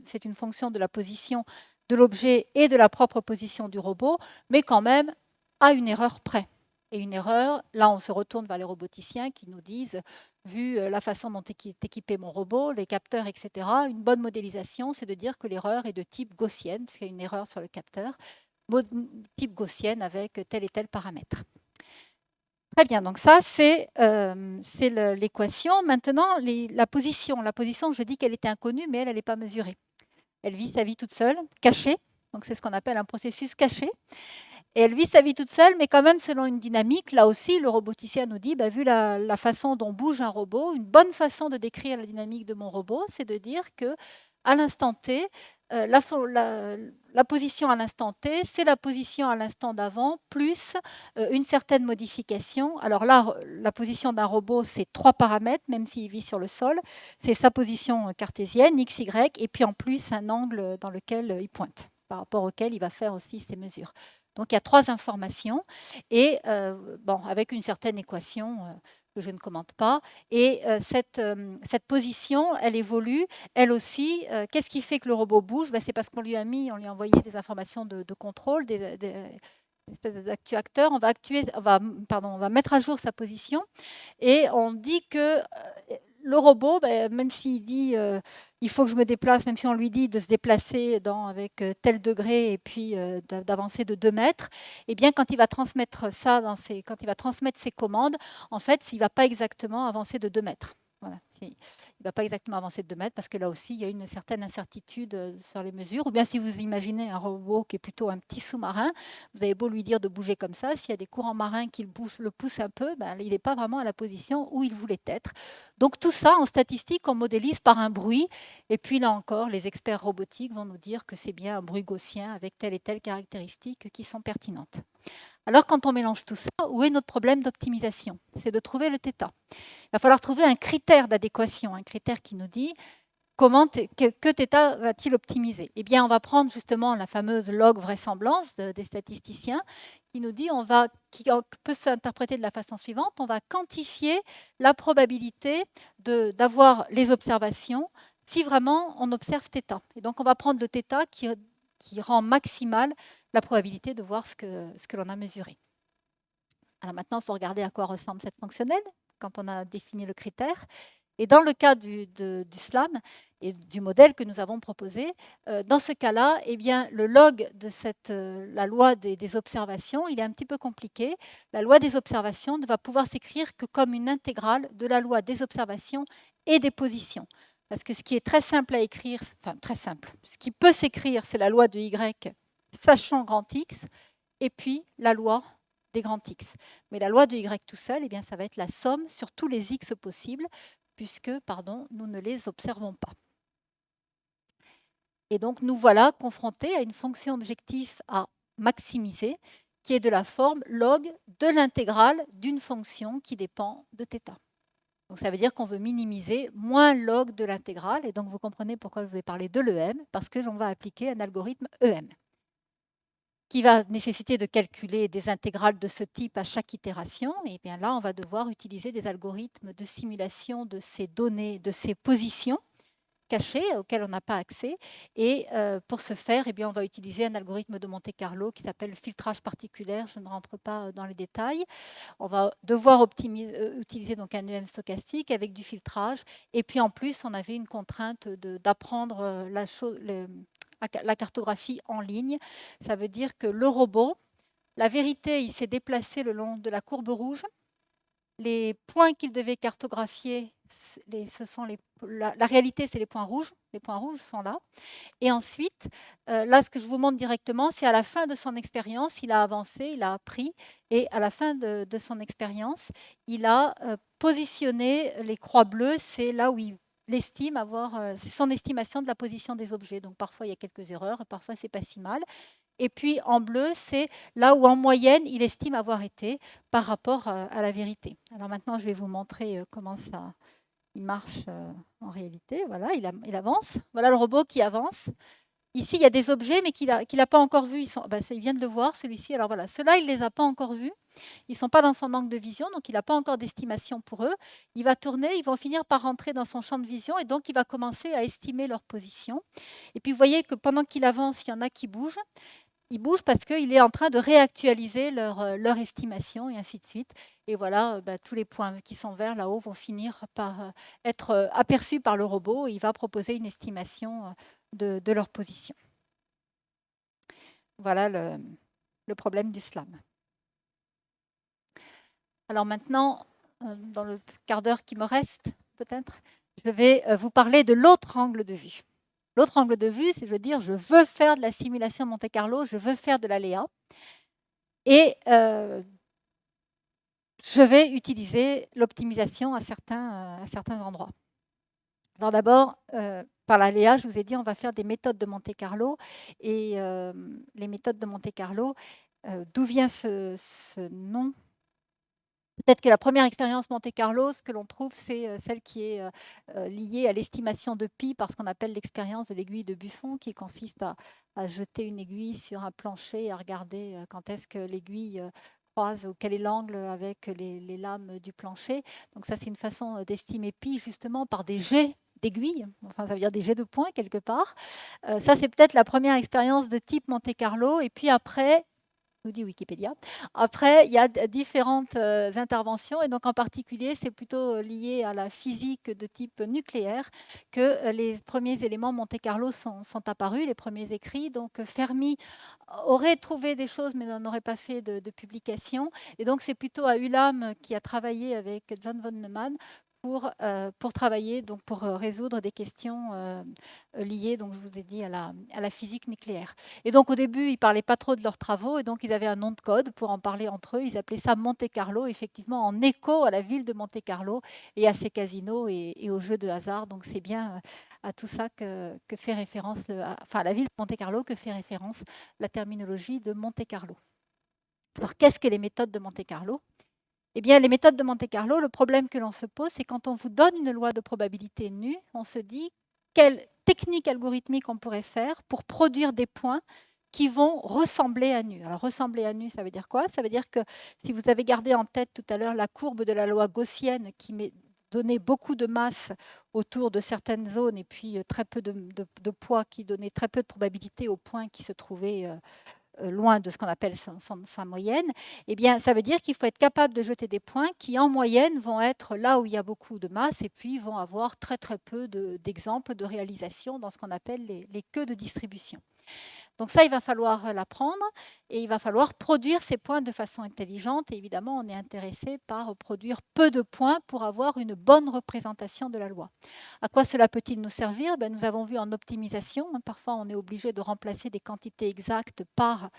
c'est une fonction de la position de l'objet et de la propre position du robot, mais quand même à une erreur près. Et une erreur, là on se retourne vers les roboticiens qui nous disent, vu la façon dont est équipé mon robot, les capteurs, etc., une bonne modélisation, c'est de dire que l'erreur est de type gaussienne, parce qu'il y a une erreur sur le capteur type gaussienne avec tel et tel paramètre. Très bien, donc ça, c'est l'équation. Maintenant, la position, je dis qu'elle était inconnue, mais elle n'est pas mesurée. Elle vit sa vie toute seule, cachée. Donc, c'est ce qu'on appelle un processus caché. Et elle vit sa vie toute seule, mais quand même selon une dynamique. Là aussi, le roboticien nous dit, vu la façon dont bouge un robot, une bonne façon de décrire la dynamique de mon robot, c'est de dire que à l'instant T, la position à l'instant T, c'est la position à l'instant d'avant, plus une certaine modification. Alors là, la position d'un robot, c'est 3 paramètres, même s'il vit sur le sol. C'est sa position cartésienne, x, y, et puis en plus un angle dans lequel il pointe, par rapport auquel il va faire aussi ses mesures. Donc il y a 3 informations, et avec une certaine équation que je ne commente pas. Et cette position, elle évolue, elle aussi. Qu'est-ce qui fait que le robot bouge? C'est parce qu'on lui a envoyé des informations de contrôle, des espèces d'actuateurs. On va mettre à jour sa position, et on dit que le robot, même s'il dit il faut que je me déplace, même si on lui dit de se déplacer avec tel degré et puis d'avancer de 2 mètres, eh bien, quand il va transmettre quand il va transmettre ses commandes, en fait, il ne va pas exactement avancer de 2 mètres. Voilà. Il ne va pas exactement avancer de 2 mètres parce que là aussi, il y a une certaine incertitude sur les mesures. Ou bien si vous imaginez un robot qui est plutôt un petit sous-marin, vous avez beau lui dire de bouger comme ça, s'il y a des courants marins qui le poussent un peu, il n'est pas vraiment à la position où il voulait être. Donc tout ça, en statistique, on modélise par un bruit. Et puis là encore, les experts robotiques vont nous dire que c'est bien un bruit gaussien avec telle et telle caractéristique qui sont pertinentes. Alors quand on mélange tout ça, où est notre problème d'optimisation? C'est de trouver le θ. Il va falloir trouver un critère d'adéquation, un critère qui nous dit que θ va-t-il optimiser? Eh bien, on va prendre justement la fameuse log vraisemblance des statisticiens qui nous dit, qui peut s'interpréter de la façon suivante, on va quantifier la probabilité d'avoir les observations si vraiment on observe θ. Et donc, on va prendre le θ qui rend maximale la probabilité de voir ce que l'on a mesuré. Alors maintenant, il faut regarder à quoi ressemble cette fonctionnelle quand on a défini le critère. Et dans le cas du SLAM et du modèle que nous avons proposé, dans ce cas-là, eh bien, le log de la loi des observations, il est un petit peu compliqué. La loi des observations ne va pouvoir s'écrire que comme une intégrale de la loi des observations et des positions. Parce que ce qui est très simple à écrire, enfin très simple, ce qui peut s'écrire, c'est la loi de Y, sachant grand X, et puis la loi des grands X. Mais la loi de Y tout seul, eh bien, ça va être la somme sur tous les X possibles, puisque, nous ne les observons pas. Et donc, nous voilà confrontés à une fonction objectif à maximiser, qui est de la forme log de l'intégrale d'une fonction qui dépend de θ. Donc, ça veut dire qu'on veut minimiser moins log de l'intégrale. Et donc, vous comprenez pourquoi je vous ai parlé de l'EM, parce que l'on va appliquer un algorithme EM qui va nécessiter de calculer des intégrales de ce type à chaque itération. Et bien là, on va devoir utiliser des algorithmes de simulation de ces données, de ces positions cachées auxquelles on n'a pas accès. Et pour ce faire, eh bien, on va utiliser un algorithme de Monte-Carlo qui s'appelle le filtrage particulier. Je ne rentre pas dans les détails. On va devoir utiliser donc un EM stochastique avec du filtrage. Et puis en plus, on avait une contrainte d'apprendre la cartographie en ligne. Ça veut dire que le robot, la vérité, il s'est déplacé le long de la courbe rouge. Les points qu'il devait cartographier la réalité, c'est les points rouges. Les points rouges sont là. Et ensuite, là, ce que je vous montre directement, c'est à la fin de son expérience, il a avancé, il a appris, et à la fin de son expérience, il a positionné les croix bleues, c'est là où il estime avoir, c'est son estimation de la position des objets. Donc parfois, il y a quelques erreurs, parfois, c'est pas si mal. Et puis en bleu, c'est là où en moyenne, il estime avoir été par rapport à la vérité. Alors maintenant, je vais vous montrer comment ça il marche en réalité. Voilà, il avance. Voilà le robot qui avance. Ici, il y a des objets, mais qu'il n'a pas encore vus. Il vient de le voir, celui-ci. Alors voilà, ceux-là, il ne les a pas encore vus. Ils ne sont pas dans son angle de vision, donc il n'a pas encore d'estimation pour eux. Il va tourner, ils vont finir par rentrer dans son champ de vision, et donc il va commencer à estimer leur position. Et puis vous voyez que pendant qu'il avance, il y en a qui bougent. Ils bougent parce qu'il est en train de réactualiser leur estimation, et ainsi de suite. Et voilà, tous les points qui sont verts là-haut vont finir par être aperçus par le robot. Et il va proposer une estimation de leur position. Voilà le problème du slam. Alors maintenant, dans le quart d'heure qui me reste, peut-être, je vais vous parler de l'autre angle de vue. L'autre angle de vue, c'est de dire, je veux faire de la simulation Monte-Carlo, je veux faire de l'aléa. Et je vais utiliser l'optimisation à certains endroits. Alors d'abord, par l'aléa, je vous ai dit, on va faire des méthodes de Monte-Carlo. Et les méthodes de Monte-Carlo, d'où vient ce nom? Peut-être que la première expérience Monte-Carlo, ce que l'on trouve, c'est celle qui est liée à l'estimation de pi par ce qu'on appelle l'expérience de l'aiguille de Buffon, qui consiste à jeter une aiguille sur un plancher et à regarder quand est-ce que l'aiguille croise ou quel est l'angle avec les lames du plancher. Donc ça, c'est une façon d'estimer pi justement par des jets d'aiguilles, enfin ça veut dire des jets de points quelque part. Ça, c'est peut-être la première expérience de type Monte-Carlo. Et puis après, nous dit Wikipédia. Après, il y a différentes interventions, et donc en particulier, c'est plutôt lié à la physique de type nucléaire que les premiers éléments Monte-Carlo sont apparus, les premiers écrits. Donc Fermi aurait trouvé des choses, mais n'en aurait pas fait de publication. Et donc c'est plutôt à Ulam qui a travaillé avec John von Neumann pour travailler, donc pour résoudre des questions liées, donc je vous ai dit, à la physique nucléaire. Et donc au début, ils ne parlaient pas trop de leurs travaux, et donc ils avaient un nom de code pour en parler entre eux. Ils appelaient ça Monte-Carlo, effectivement en écho à la ville de Monte-Carlo et à ses casinos et aux jeux de hasard. Donc c'est bien à tout ça que fait référence, à la ville de Monte-Carlo que fait référence la terminologie de Monte-Carlo. Alors qu'est-ce que les méthodes de Monte-Carlo ? Eh bien, les méthodes de Monte-Carlo, le problème que l'on se pose, c'est quand on vous donne une loi de probabilité nue, on se dit quelle technique algorithmique on pourrait faire pour produire des points qui vont ressembler à nu. Alors, ressembler à nu, ça veut dire quoi? Ça veut dire que si vous avez gardé en tête tout à l'heure la courbe de la loi gaussienne qui donnait beaucoup de masse autour de certaines zones et puis très peu de poids qui donnait très peu de probabilité aux points qui se trouvaient loin de ce qu'on appelle sa moyenne, eh bien, ça veut dire qu'il faut être capable de jeter des points qui, en moyenne, vont être là où il y a beaucoup de masse et puis vont avoir très très peu d'exemples de réalisation dans ce qu'on appelle les queues de distribution. Donc ça, il va falloir l'apprendre et il va falloir produire ces points de façon intelligente. Et évidemment, on est intéressé par produire peu de points pour avoir une bonne représentation de la loi. À quoi cela peut-il nous servir? Nous avons vu en optimisation, parfois on est obligé de remplacer des quantités exactes par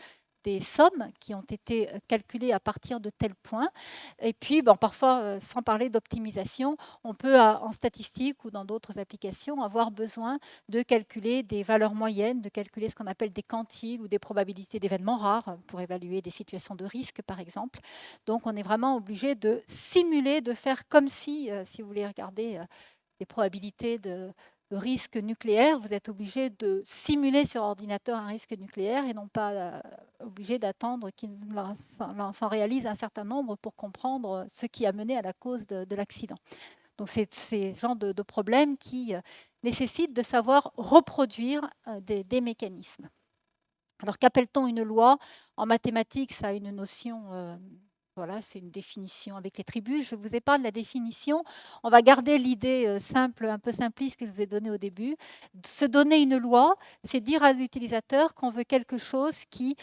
des sommes qui ont été calculées à partir de tels points. Et puis, parfois, sans parler d'optimisation, on peut, en statistique ou dans d'autres applications, avoir besoin de calculer des valeurs moyennes, de calculer ce qu'on appelle des quantiles ou des probabilités d'événements rares pour évaluer des situations de risque, par exemple. Donc, on est vraiment obligé de simuler, de faire comme si vous voulez regarder les probabilités de risque nucléaire, vous êtes obligé de simuler sur ordinateur un risque nucléaire et non pas obligé d'attendre qu'il s'en réalise un certain nombre pour comprendre ce qui a mené à la cause de l'accident. Donc c'est ce genre de problème qui nécessite de savoir reproduire des mécanismes. Alors qu'appelle-t-on une loi? En mathématiques, ça a une notion... Voilà, c'est une définition avec les tribus. Je vous épargne la définition. On va garder l'idée simple, un peu simpliste que je vous ai donnée au début. Se donner une loi, c'est dire à l'utilisateur qu'on veut quelque chose qui,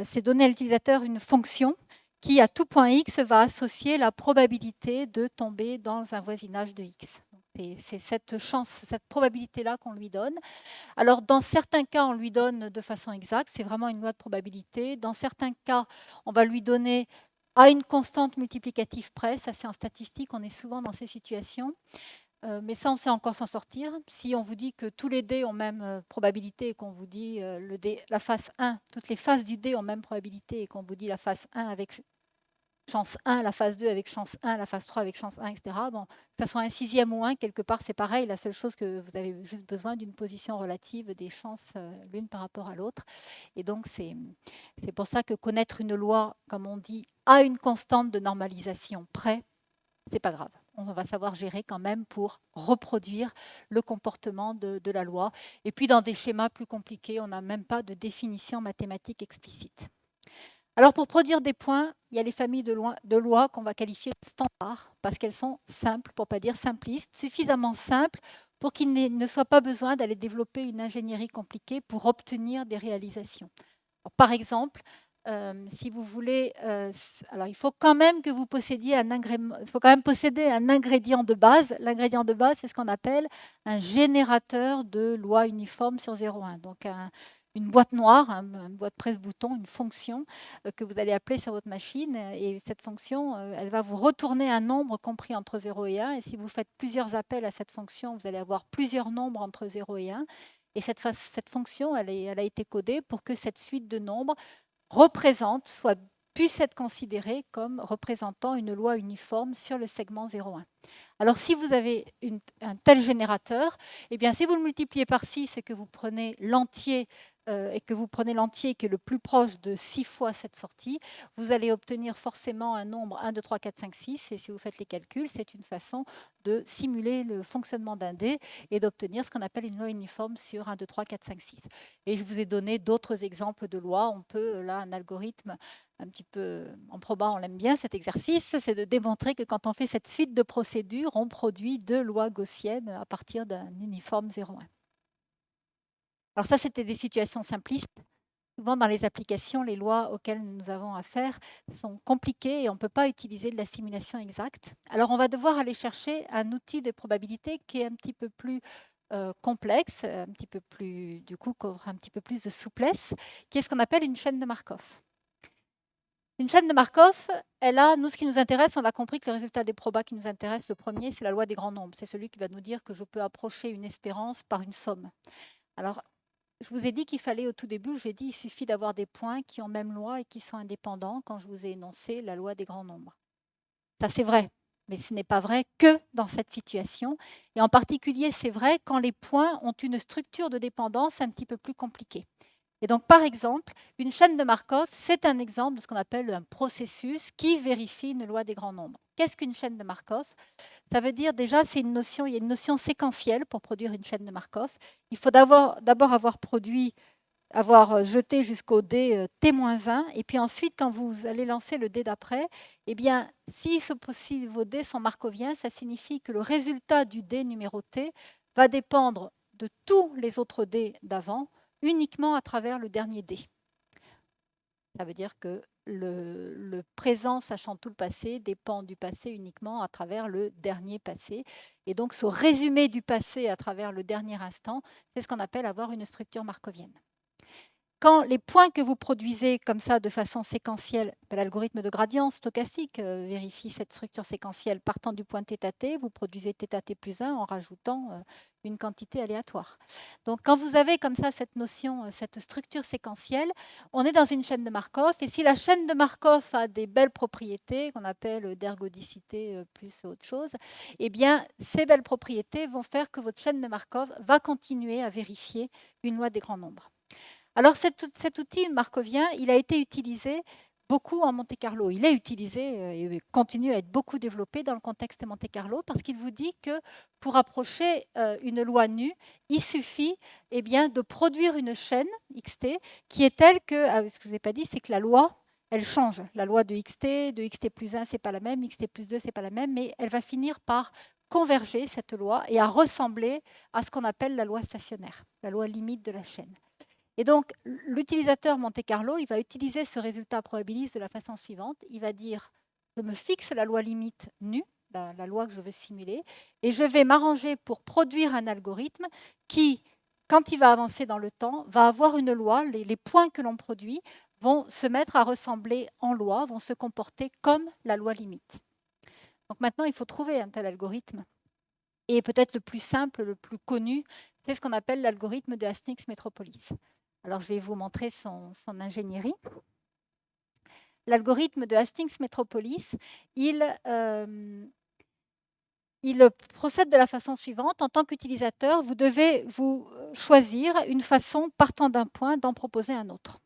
c'est donner à l'utilisateur une fonction qui, à tout point x, va associer la probabilité de tomber dans un voisinage de x. Donc C'est cette chance, cette probabilité-là qu'on lui donne. Alors, dans certains cas, on lui donne de façon exacte, c'est vraiment une loi de probabilité. Dans certains cas, on va lui donner à une constante multiplicative près. Ça, c'est en statistique, on est souvent dans ces situations. Mais ça, on sait encore s'en sortir. Si on vous dit que tous les dés ont même probabilité et qu'on vous dit la face 1, toutes les faces du dé ont même probabilité et qu'on vous dit la face 1 avec chance 1, la phase 2 avec chance 1, la phase 3 avec chance 1, etc. Bon, que ce soit un sixième ou un, quelque part, c'est pareil. La seule chose que vous avez juste besoin d'une position relative des chances l'une par rapport à l'autre. Et donc, c'est pour ça que connaître une loi, comme on dit, à une constante de normalisation près, c'est pas grave. On va savoir gérer quand même pour reproduire le comportement de la loi. Et puis, dans des schémas plus compliqués, on n'a même pas de définition mathématique explicite. Alors, pour produire des points, il y a les familles de lois qu'on va qualifier de standards, parce qu'elles sont simples, pour ne pas dire simplistes, suffisamment simples pour qu'il ne soit pas besoin d'aller développer une ingénierie compliquée pour obtenir des réalisations. Alors, par exemple, si vous voulez, alors il faut quand même que vous possédiez il faut quand même posséder un ingrédient de base. L'ingrédient de base, c'est ce qu'on appelle un générateur de lois uniformes sur 0,1. Donc une boîte noire, une boîte presse-bouton, une fonction que vous allez appeler sur votre machine. Et cette fonction, elle va vous retourner un nombre compris entre 0 et 1. Et si vous faites plusieurs appels à cette fonction, vous allez avoir plusieurs nombres entre 0 et 1. Et cette fonction, elle a été codée pour que cette suite de nombres puisse être considérée comme représentant une loi uniforme sur le segment 0,1. Alors, si vous avez un tel générateur, eh bien, si vous le multipliez par 6 et que vous prenez l'entier qui est le plus proche de 6 fois cette sortie, vous allez obtenir forcément un nombre 1, 2, 3, 4, 5, 6. Et si vous faites les calculs, c'est une façon de simuler le fonctionnement d'un dé et d'obtenir ce qu'on appelle une loi uniforme sur 1, 2, 3, 4, 5, 6. Et je vous ai donné d'autres exemples de lois. On peut, là, un algorithme un petit peu en proba, on l'aime bien cet exercice, c'est de démontrer que quand on fait cette suite de procédures, on produit deux lois gaussiennes à partir d'un uniforme 0,1. Alors ça, c'était des situations simplistes. Souvent, dans les applications, les lois auxquelles nous avons affaire sont compliquées et on ne peut pas utiliser de la simulation exacte. Alors, on va devoir aller chercher un outil de probabilité qui est un petit peu plus complexe, un petit peu plus, du coup, qui offre un petit peu plus de souplesse, qui est ce qu'on appelle une chaîne de Markov. Une chaîne de Markov, nous, ce qui nous intéresse, on a compris que le résultat des probas qui nous intéresse, le premier, c'est la loi des grands nombres. C'est celui qui va nous dire que je peux approcher une espérance par une somme. Alors, je vous ai dit qu'il fallait, au tout début, je vous ai dit, il suffit d'avoir des points qui ont même loi et qui sont indépendants quand je vous ai énoncé la loi des grands nombres. Ça, c'est vrai, mais ce n'est pas vrai que dans cette situation. Et en particulier, c'est vrai quand les points ont une structure de dépendance un petit peu plus compliquée. Et donc, par exemple, une chaîne de Markov, c'est un exemple de ce qu'on appelle un processus qui vérifie une loi des grands nombres. Qu'est-ce qu'une chaîne de Markov? Ça veut dire déjà, il y a une notion séquentielle pour produire une chaîne de Markov. Il faut d'abord avoir jeté jusqu'au dé T-1, et puis ensuite, quand vous allez lancer le dé d'après, eh bien, si vos dés sont markoviens, ça signifie que le résultat du dé numéro T va dépendre de tous les autres dés d'avant, uniquement à travers le dernier dé. Ça veut dire que le présent, sachant tout le passé, dépend du passé uniquement à travers le dernier passé. Et donc, ce résumé du passé à travers le dernier instant, c'est ce qu'on appelle avoir une structure markovienne. Quand les points que vous produisez comme ça de façon séquentielle, l'algorithme de gradient stochastique vérifie cette structure séquentielle partant du point θt, vous produisez θt plus 1 en rajoutant une quantité aléatoire. Donc quand vous avez comme ça cette notion, cette structure séquentielle, on est dans une chaîne de Markov, et si la chaîne de Markov a des belles propriétés qu'on appelle d'ergodicité plus autre chose, eh bien ces belles propriétés vont faire que votre chaîne de Markov va continuer à vérifier une loi des grands nombres. Alors cet outil markovien, il a été utilisé beaucoup en Monte-Carlo. Il est utilisé et continue à être beaucoup développé dans le contexte Monte-Carlo parce qu'il vous dit que pour approcher une loi nue, il suffit de produire une chaîne xt qui est telle que, ce que je n'ai pas dit, c'est que la loi, elle change. La loi de xt plus 1, c'est pas la même, xt plus 2, c'est pas la même, mais elle va finir par converger, cette loi, et à ressembler à ce qu'on appelle la loi stationnaire, la loi limite de la chaîne. Et donc, l'utilisateur Monte-Carlo, il va utiliser ce résultat probabiliste de la façon suivante. Il va dire, je me fixe la loi limite nue, la loi que je veux simuler, et je vais m'arranger pour produire un algorithme qui, quand il va avancer dans le temps, va avoir une loi. Les points que l'on produit vont se mettre à ressembler en loi, vont se comporter comme la loi limite. Donc maintenant, il faut trouver un tel algorithme. Et peut-être le plus simple, le plus connu, c'est ce qu'on appelle l'algorithme de Hastings-Metropolis. Alors, je vais vous montrer son ingénierie. L'algorithme de Hastings-Metropolis, il procède de la façon suivante. En tant qu'utilisateur, vous devez vous choisir une façon, partant d'un point, d'en proposer un autre.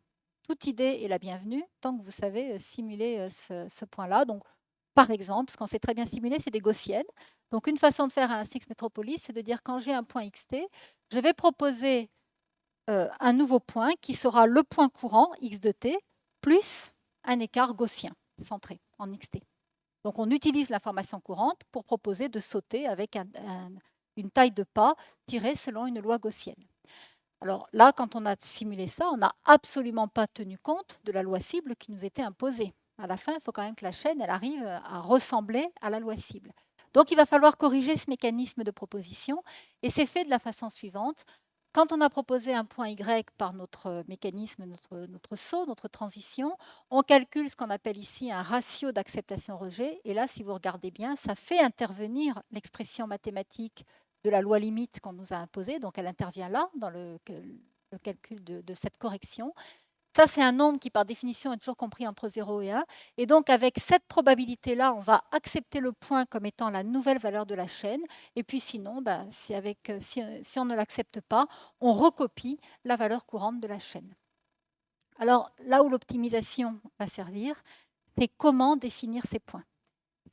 Toute idée est la bienvenue, tant que vous savez simuler ce point-là. Donc, par exemple, ce qu'on sait très bien simuler, c'est des gaussiennes. Donc, une façon de faire un Hastings-Metropolis, c'est de dire quand j'ai un point xt, je vais proposer un nouveau point qui sera le point courant, x de t, plus un écart gaussien centré en xt. Donc, on utilise l'information courante pour proposer de sauter avec une taille de pas tirée selon une loi gaussienne. Alors là, quand on a simulé ça, on n'a absolument pas tenu compte de la loi cible qui nous était imposée. À la fin, il faut quand même que la chaîne elle arrive à ressembler à la loi cible. Donc, il va falloir corriger ce mécanisme de proposition, et c'est fait de la façon suivante. Quand on a proposé un point Y par notre mécanisme, notre saut, notre transition, on calcule ce qu'on appelle ici un ratio d'acceptation-rejet. Et là, si vous regardez bien, ça fait intervenir l'expression mathématique de la loi limite qu'on nous a imposée. Donc, elle intervient là, dans le calcul de cette correction. Ça, c'est un nombre qui, par définition, est toujours compris entre 0 et 1. Et donc, avec cette probabilité-là, on va accepter le point comme étant la nouvelle valeur de la chaîne. Et puis, sinon, si on ne l'accepte pas, on recopie la valeur courante de la chaîne. Alors, là où l'optimisation va servir, c'est comment définir ces points.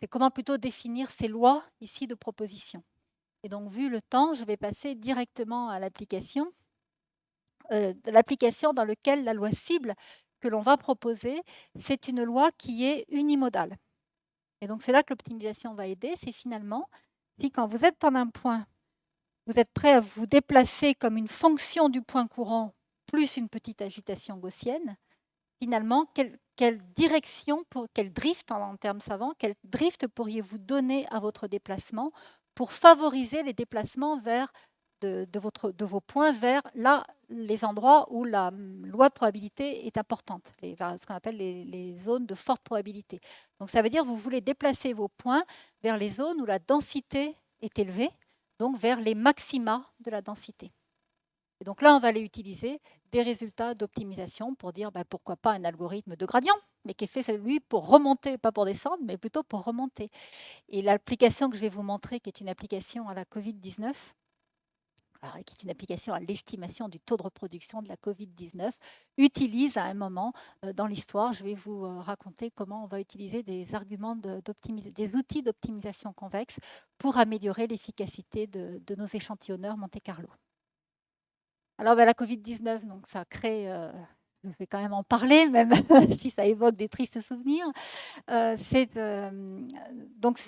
C'est comment plutôt définir ces lois ici de proposition. Et donc, vu le temps, je vais passer directement à l'application. L'application dans laquelle la loi cible que l'on va proposer, c'est une loi qui est unimodale. Et donc, c'est là que l'optimisation va aider. C'est finalement, si quand vous êtes en un point, vous êtes prêt à vous déplacer comme une fonction du point courant plus une petite agitation gaussienne, finalement, quelle direction, quel drift en termes savants, quel drift pourriez-vous donner à votre déplacement pour favoriser les déplacements vers de vos points vers là, les endroits où la loi de probabilité est importante, ce qu'on appelle les zones de forte probabilité. Donc ça veut dire que vous voulez déplacer vos points vers les zones où la densité est élevée, donc vers les maxima de la densité. Et donc là, on va aller utiliser des résultats d'optimisation pour dire pourquoi pas un algorithme de gradient, mais qui est fait, lui, pour remonter, pas pour descendre, mais plutôt pour remonter. Et l'application que je vais vous montrer, qui est une application à la Covid-19, qui est une application à l'estimation du taux de reproduction de la Covid-19, utilise à un moment dans l'histoire, je vais vous raconter comment on va utiliser des arguments des outils d'optimisation convexe pour améliorer l'efficacité de nos échantillonneurs Monte-Carlo. Alors, la Covid-19, donc ça crée, je vais quand même en parler, même si ça évoque des tristes souvenirs. Donc,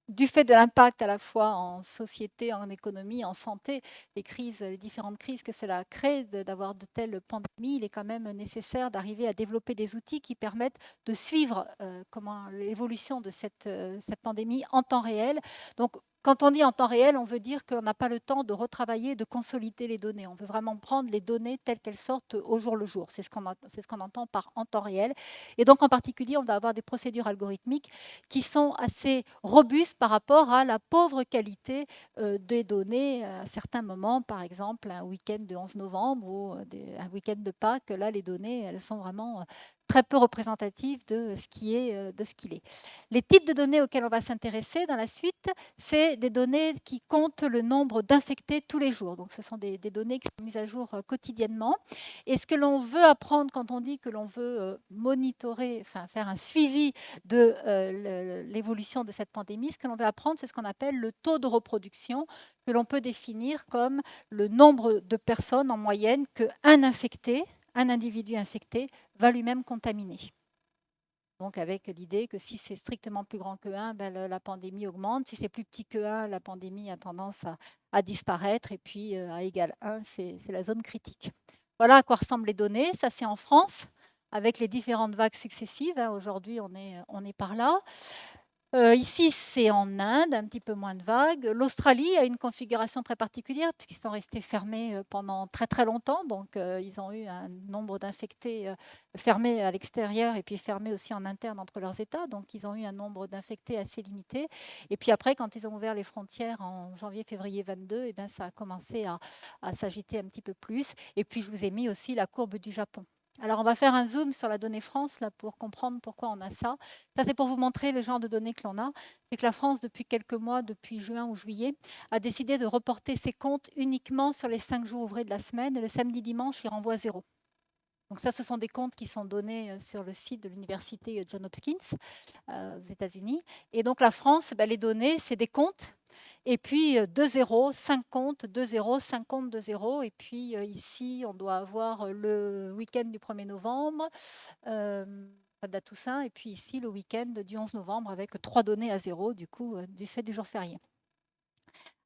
du fait de l'impact à la fois en société, en économie, en santé, les différentes crises que cela crée, d'avoir de telles pandémies, il est quand même nécessaire d'arriver à développer des outils qui permettent de suivre l'évolution de cette pandémie en temps réel. Donc, quand on dit en temps réel, on veut dire qu'on n'a pas le temps de retravailler, de consolider les données. On veut vraiment prendre les données telles qu'elles sortent au jour le jour. C'est ce qu'on entend par en temps réel. Et donc, en particulier, on va avoir des procédures algorithmiques qui sont assez robustes par rapport à la pauvre qualité des données à certains moments. Par exemple, un week-end de 11 novembre ou un week-end de Pâques, là, les données, elles sont vraiment très peu représentatives de ce qu'il est. Les types de données auxquelles on va s'intéresser dans la suite, c'est des données qui comptent le nombre d'infectés tous les jours. Donc, ce sont des données qui sont mises à jour quotidiennement. Et ce que l'on veut apprendre quand on dit que l'on veut monitorer, faire un suivi de l'évolution de cette pandémie, ce que l'on veut apprendre, c'est ce qu'on appelle le taux de reproduction, que l'on peut définir comme le nombre de personnes en moyenne qu'un infecté, un individu infecté, va lui-même contaminer. Donc avec l'idée que si c'est strictement plus grand que 1, la pandémie augmente. Si c'est plus petit que 1, la pandémie a tendance à disparaître. Et puis à égal 1, c'est la zone critique. Voilà à quoi ressemblent les données. Ça, c'est en France, avec les différentes vagues successives. Aujourd'hui, on est par là. Ici, c'est en Inde, un petit peu moins de vagues. L'Australie a une configuration très particulière puisqu'ils sont restés fermés pendant très très longtemps. Donc, ils ont eu un nombre d'infectés fermés à l'extérieur et puis fermés aussi en interne entre leurs États. Donc, ils ont eu un nombre d'infectés assez limité. Et puis après, quand ils ont ouvert les frontières en janvier-février 22, eh bien, ça a commencé à s'agiter un petit peu plus. Et puis, je vous ai mis aussi la courbe du Japon. Alors, on va faire un zoom sur la donnée France là, pour comprendre pourquoi on a ça. Ça, c'est pour vous montrer le genre de données que l'on a. C'est que la France, depuis quelques mois, depuis juin ou juillet, a décidé de reporter ses comptes uniquement sur les 5 jours ouvrés de la semaine. Et le samedi, dimanche, il renvoie zéro. Donc ça, ce sont des comptes qui sont donnés sur le site de l'université Johns Hopkins aux États-Unis. Et donc la France, les données, c'est des comptes. Et puis 2 zéros, 5 comptes, 2 zéros, 5 comptes, 2 zéros. Et puis ici, on doit avoir le week-end du 1er novembre, de la Toussaint, et puis ici, le week-end du 11 novembre, avec 3 données à zéro, du coup, du fait du jour férié.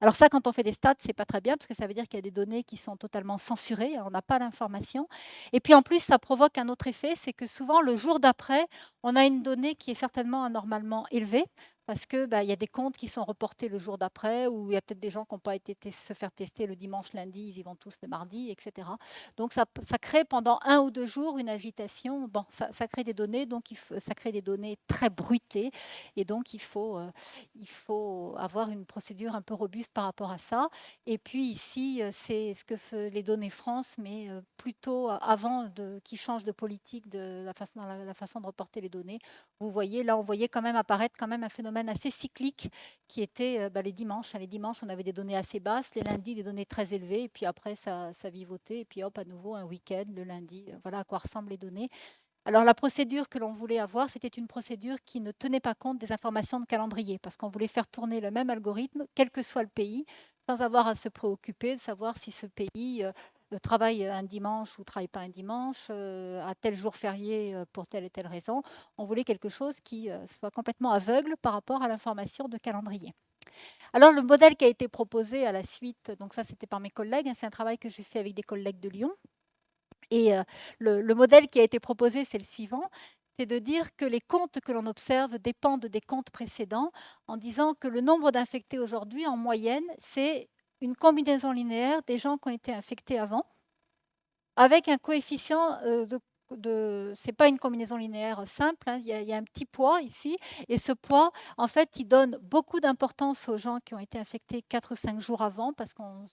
Alors ça, quand on fait des stats, c'est pas très bien parce que ça veut dire qu'il y a des données qui sont totalement censurées, on n'a pas l'information. Et puis en plus, ça provoque un autre effet, c'est que souvent le jour d'après, on a une donnée qui est certainement anormalement élevée parce que il y a des comptes qui sont reportés le jour d'après, ou il y a peut-être des gens qui n'ont pas été se faire tester le dimanche, lundi, ils y vont tous le mardi, etc. Donc ça crée pendant 1 ou 2 jours une agitation. Bon, ça crée des données, donc ça crée des données très bruitées, et donc il faut avoir une procédure un peu robuste par rapport à ça. Et puis ici, c'est ce que fait les données France, mais plutôt avant qu'ils changent de politique de la façon de reporter les données. Vous voyez, là, on voyait quand même apparaître quand même un phénomène assez cyclique qui était les dimanches. Les dimanches, on avait des données assez basses, les lundis, des données très élevées, et puis après, ça vivotait, et puis hop, à nouveau, un week-end, le lundi. Voilà à quoi ressemblent les données. Alors la procédure que l'on voulait avoir, c'était une procédure qui ne tenait pas compte des informations de calendrier, parce qu'on voulait faire tourner le même algorithme, quel que soit le pays, sans avoir à se préoccuper de savoir si ce pays travaille un dimanche ou ne travaille pas un dimanche, à tel jour férié pour telle et telle raison. On voulait quelque chose qui soit complètement aveugle par rapport à l'information de calendrier. Alors le modèle qui a été proposé à la suite, donc ça c'était par mes collègues, c'est un travail que j'ai fait avec des collègues de Lyon. Et le modèle qui a été proposé, c'est le suivant, c'est de dire que les comptes que l'on observe dépendent des comptes précédents, en disant que le nombre d'infectés aujourd'hui, en moyenne, c'est une combinaison linéaire des gens qui ont été infectés avant, avec un coefficient c'est pas une combinaison linéaire simple, hein, il y a un petit poids ici, et ce poids, en fait, il donne beaucoup d'importance aux gens qui ont été infectés 4 ou 5 jours avant, parce qu'on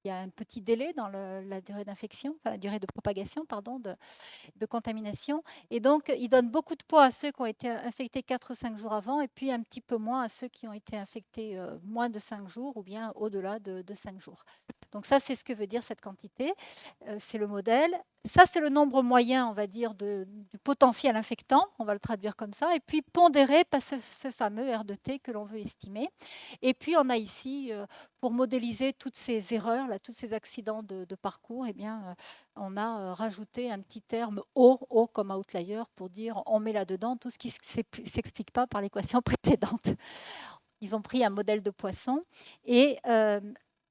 il y a un petit délai dans la durée d'infection, enfin la durée de propagation, pardon, de contamination. Et donc, il donne beaucoup de poids à ceux qui ont été infectés 4 ou 5 jours avant, et puis un petit peu moins à ceux qui ont été infectés moins de 5 jours ou bien au-delà de 5 jours. Donc ça, c'est ce que veut dire cette quantité. C'est le modèle. Ça, c'est le nombre moyen, on va dire, du potentiel infectant, on va le traduire comme ça, et puis pondéré par ce fameux R de T que l'on veut estimer. Et puis, on a ici, pour modéliser toutes ces erreurs, là, tous ces accidents de parcours, eh bien, on a rajouté un petit terme O comme outlier, pour dire on met là-dedans tout ce qui ne s'explique pas par l'équation précédente. Ils ont pris un modèle de poisson, et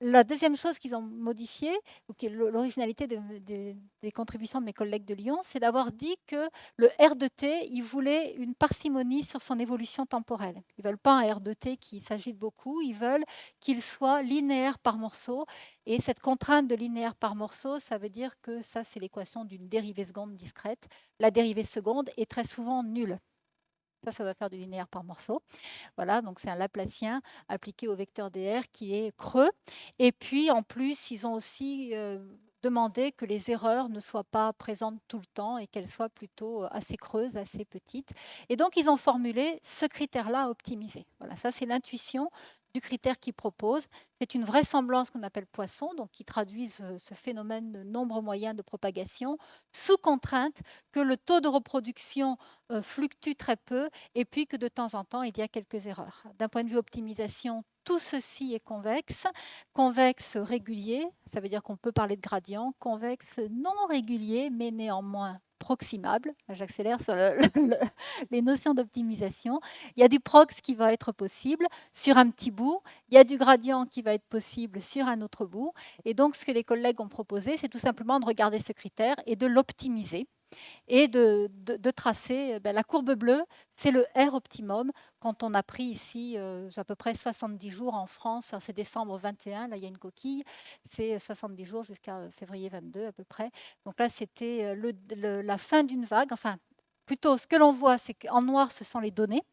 la deuxième chose qu'ils ont modifiée, ou qui est l'originalité des contributions de mes collègues de Lyon, c'est d'avoir dit que le R de T, ils voulaient une parcimonie sur son évolution temporelle. Ils ne veulent pas un R de T qui s'agite beaucoup, ils veulent qu'il soit linéaire par morceau. Et cette contrainte de linéaire par morceau, ça veut dire que ça, c'est l'équation d'une dérivée seconde discrète. La dérivée seconde est très souvent nulle. Ça va faire du linéaire par morceau. Voilà, donc c'est un Laplacien appliqué au vecteur dr qui est creux. Et puis, en plus, ils ont aussi demandé que les erreurs ne soient pas présentes tout le temps et qu'elles soient plutôt assez creuses, assez petites. Et donc, ils ont formulé ce critère-là à optimiser. Voilà, ça, c'est l'intuition du critère qu'ils proposent. C'est une vraisemblance qu'on appelle Poisson, donc qui traduit ce phénomène de nombre moyen de propagation, sous contrainte que le taux de reproduction fluctue très peu, et puis que de temps en temps, il y a quelques erreurs. D'un point de vue optimisation, tout ceci est convexe. Convexe régulier, ça veut dire qu'on peut parler de gradient. Convexe non régulier, mais néanmoins proximable. J'accélère sur les notions d'optimisation. Il y a du prox qui va être possible sur un petit bout. Il y a du gradient qui va être possible sur un autre bout. Et donc, ce que les collègues ont proposé, c'est tout simplement de regarder ce critère et de l'optimiser. et de tracer la courbe bleue, c'est le R optimum. Quand on a pris ici à peu près 70 jours en France, hein, c'est décembre 21, là il y a une coquille, c'est 70 jours jusqu'à février 22 à peu près. Donc là c'était la fin d'une vague, enfin plutôt ce que l'on voit c'est qu'en noir ce sont les données.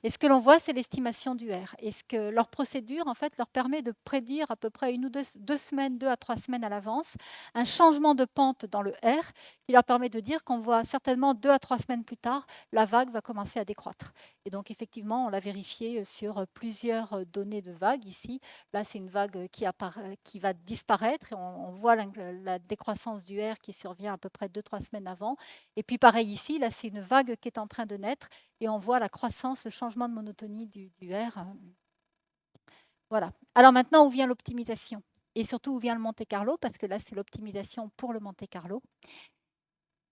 Et ce que l'on voit, c'est l'estimation du R. Et ce que leur procédure, en fait, leur permet de prédire à peu près une ou deux semaines, 2 à 3 semaines à l'avance, un changement de pente dans le R qui leur permet de dire qu'on voit certainement 2 à 3 semaines plus tard, la vague va commencer à décroître. Et donc, effectivement, on l'a vérifié sur plusieurs données de vagues ici. Là, c'est une vague qui va disparaître et on voit la décroissance du R qui survient à peu près 2 à 3 semaines avant. Et puis, pareil ici, là, c'est une vague qui est en train de naître et on voit la croissance, le changement de monotonie du R. Voilà. Alors maintenant, où vient l'optimisation? Et surtout, où vient le Monte Carlo? Parce que là, c'est l'optimisation pour le Monte Carlo.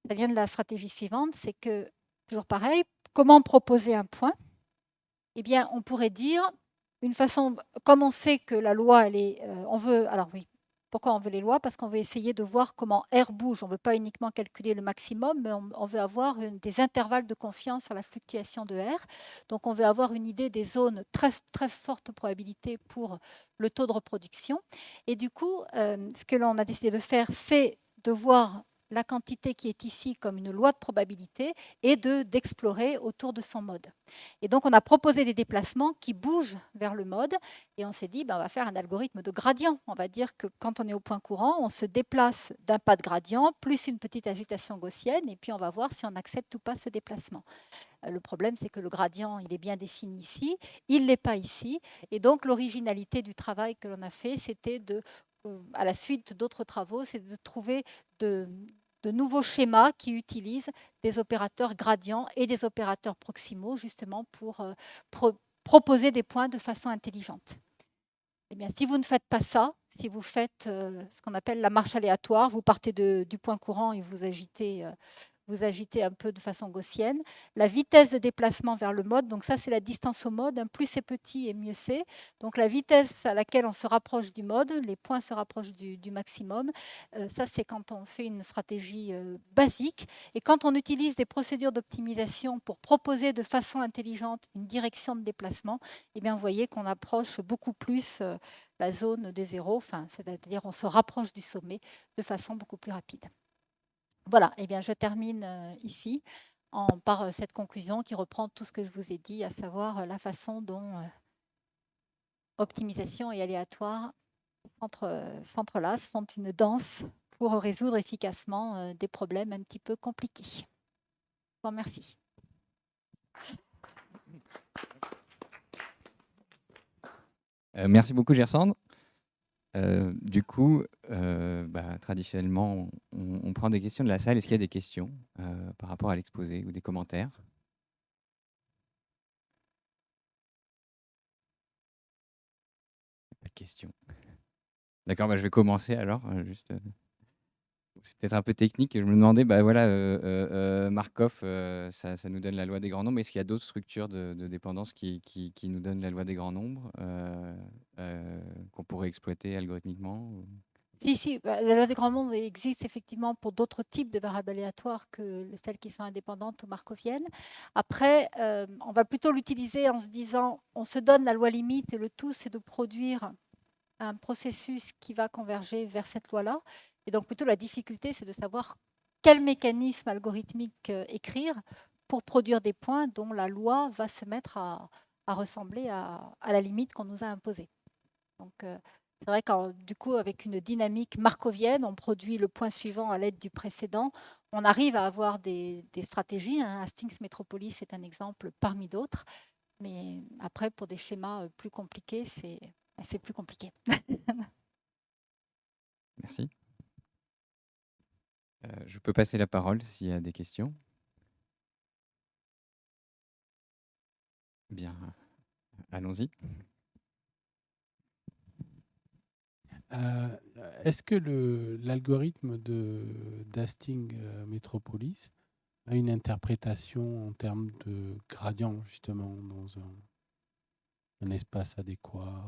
Ça vient de la stratégie suivante, c'est que, toujours pareil, comment proposer un point? Eh bien, on pourrait dire, une façon, comme on sait que la loi, on veut, alors oui, pourquoi on veut les lois? Parce qu'on veut essayer de voir comment R bouge. On ne veut pas uniquement calculer le maximum, mais on veut avoir des intervalles de confiance sur la fluctuation de R. Donc, on veut avoir une idée des zones très, très forte probabilité pour le taux de reproduction. Et du coup, ce que l'on a décidé de faire, c'est de voir la quantité qui est ici comme une loi de probabilité et d'explorer autour de son mode. Et donc, on a proposé des déplacements qui bougent vers le mode et on s'est dit, on va faire un algorithme de gradient. On va dire que quand on est au point courant, on se déplace d'un pas de gradient plus une petite agitation gaussienne et puis on va voir si on accepte ou pas ce déplacement. Le problème, c'est que le gradient, il est bien défini ici, il ne l'est pas ici. Et donc, l'originalité du travail que l'on a fait, c'était à la suite d'autres travaux, c'est de trouver de nouveaux schémas qui utilisent des opérateurs gradients et des opérateurs proximaux, justement pour proposer des points de façon intelligente. Eh bien, si vous ne faites pas ça, si vous faites ce qu'on appelle la marche aléatoire, vous partez du point courant et vous agitez un peu de façon gaussienne. La vitesse de déplacement vers le mode, donc ça c'est la distance au mode, plus c'est petit et mieux c'est. Donc la vitesse à laquelle on se rapproche du mode, les points se rapprochent du maximum. Ça c'est quand on fait une stratégie basique. Et quand on utilise des procédures d'optimisation pour proposer de façon intelligente une direction de déplacement, eh bien vous voyez qu'on approche beaucoup plus la zone des zéros, c'est-à-dire on se rapproche du sommet de façon beaucoup plus rapide. Voilà, eh bien, je termine ici par cette conclusion qui reprend tout ce que je vous ai dit, à savoir la façon dont optimisation et aléatoire s'entrelacent, font une danse pour résoudre efficacement des problèmes un petit peu compliqués. Je vous remercie. Merci beaucoup, Gersandre. Du coup, traditionnellement, on prend des questions de la salle. Est-ce qu'il y a des questions par rapport à l'exposé ou des commentaires? Pas de questions. D'accord, je vais commencer alors. C'est peut-être un peu technique. Je me demandais, Markov, ça nous donne la loi des grands nombres. Est-ce qu'il y a d'autres structures de dépendance qui nous donnent la loi des grands nombres qu'on pourrait exploiter algorithmiquement? Si, la loi des grands nombres existe effectivement pour d'autres types de variables aléatoires que celles qui sont indépendantes ou markoviennes. Après, on va plutôt l'utiliser en se disant, on se donne la loi limite et le tout, c'est de produire un processus qui va converger vers cette loi-là. Et donc plutôt la difficulté, c'est de savoir quel mécanisme algorithmique écrire pour produire des points dont la loi va se mettre à ressembler à la limite qu'on nous a imposée. Donc, c'est vrai que du coup, avec une dynamique markovienne, on produit le point suivant à l'aide du précédent. On arrive à avoir des stratégies. Hastings Metropolis est un exemple parmi d'autres. Mais après, pour des schémas plus compliqués, c'est plus compliqué. Merci. Je peux passer la parole s'il y a des questions. Bien, allons-y. Est-ce que l'algorithme d'Hastings Metropolis a une interprétation en termes de gradient, justement, dans un espace adéquat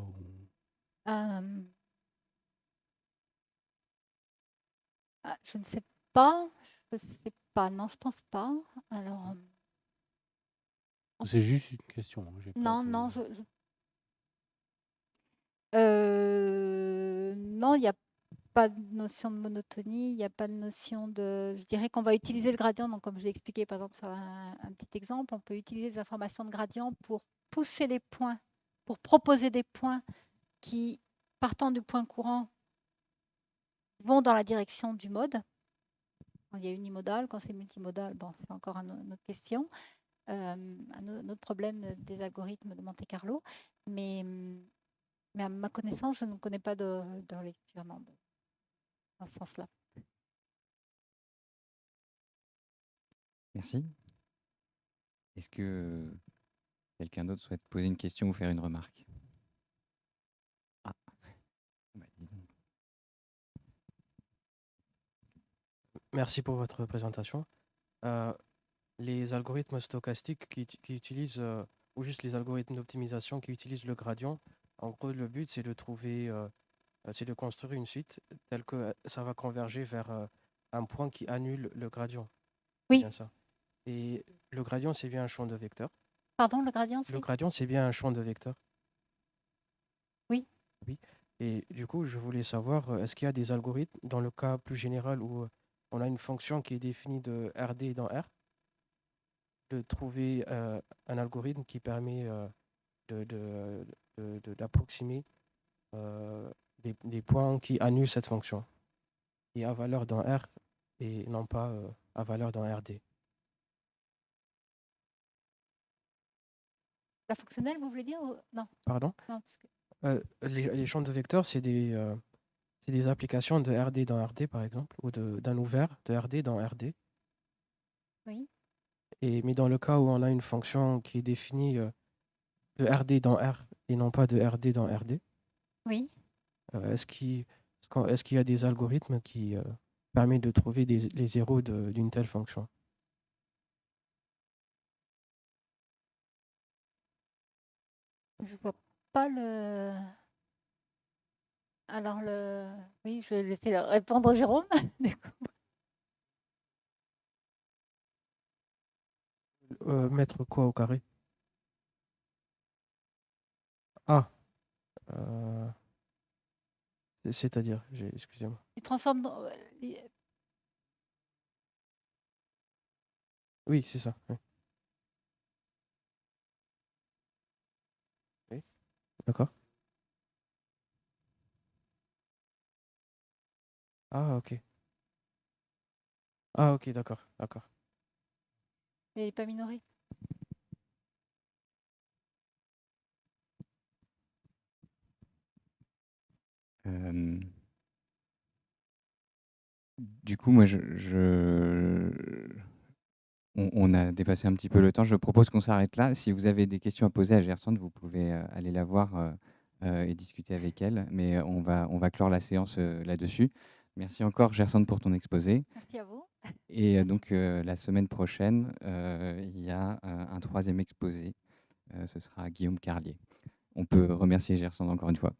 Je ne sais pas. Je sais pas, non, je pense pas. Alors, C'est juste une question, hein, j'ai pas non, de... non, non, il n'y a pas de notion de monotonie, il n'y a pas de notion de... Je dirais qu'on va utiliser le gradient, donc comme je l'ai expliqué par exemple sur un petit exemple, on peut utiliser les informations de gradient pour pousser les points, pour proposer des points qui, partant du point courant, vont dans la direction du mode. Quand il y a unimodal, quand c'est multimodal, bon, c'est encore une autre question, un autre problème des algorithmes de Monte-Carlo. Mais à ma connaissance, je ne connais pas de lecture dans ce sens-là. Merci. Est-ce que quelqu'un d'autre souhaite poser une question ou faire une remarque? Ah, bah, dis donc. Merci pour votre présentation. Les algorithmes stochastiques qui utilisent, ou juste les algorithmes d'optimisation qui utilisent le gradient, en gros, le but, c'est de trouver, c'est de construire une suite telle que ça va converger vers un point qui annule le gradient. C'est Oui, bien ça. Et le gradient, c'est bien un champ de vecteurs. pardon, le gradient, Le c'est... gradient, c'est bien un champ de vecteurs. Oui. Oui. Et du coup, je voulais savoir, est-ce qu'il y a des algorithmes, dans le cas plus général où on a une fonction qui est définie de RD dans R, de trouver un algorithme qui permet d'approximer des points qui annulent cette fonction et à valeur dans R et non pas à valeur dans RD. La fonctionnelle, vous voulez dire non, Pardon? non, parce que... Les champs de vecteurs, c'est des applications de RD dans RD, par exemple, ou d'un ouvert de RD dans RD. Oui. Mais dans le cas où on a une fonction qui est définie de RD dans R et non pas de RD dans RD, Oui. est-ce qu'il y a des algorithmes qui permettent de trouver les zéros d'une telle fonction? Je vois pas le... Alors, oui, je vais laisser répondre Jérôme. Du coup. Mettre quoi au carré? Ah, euh, c'est-à-dire, excusez-moi. Il transforme... Oui, c'est ça. Oui. Oui, d'accord. Ah, ok. Ah, ok, d'accord, d'accord. Mais il n'est pas minoré. Du coup, moi, on a dépassé un petit peu le temps. Je propose qu'on s'arrête là. Si vous avez des questions à poser à Gersande, vous pouvez aller la voir et discuter avec elle. Mais on va clore la séance là-dessus. Merci encore, Gersande, pour ton exposé. Merci à vous. Et donc, la semaine prochaine, il y a un troisième exposé. Ce sera Guillaume Carlier. On peut remercier Gersande encore une fois.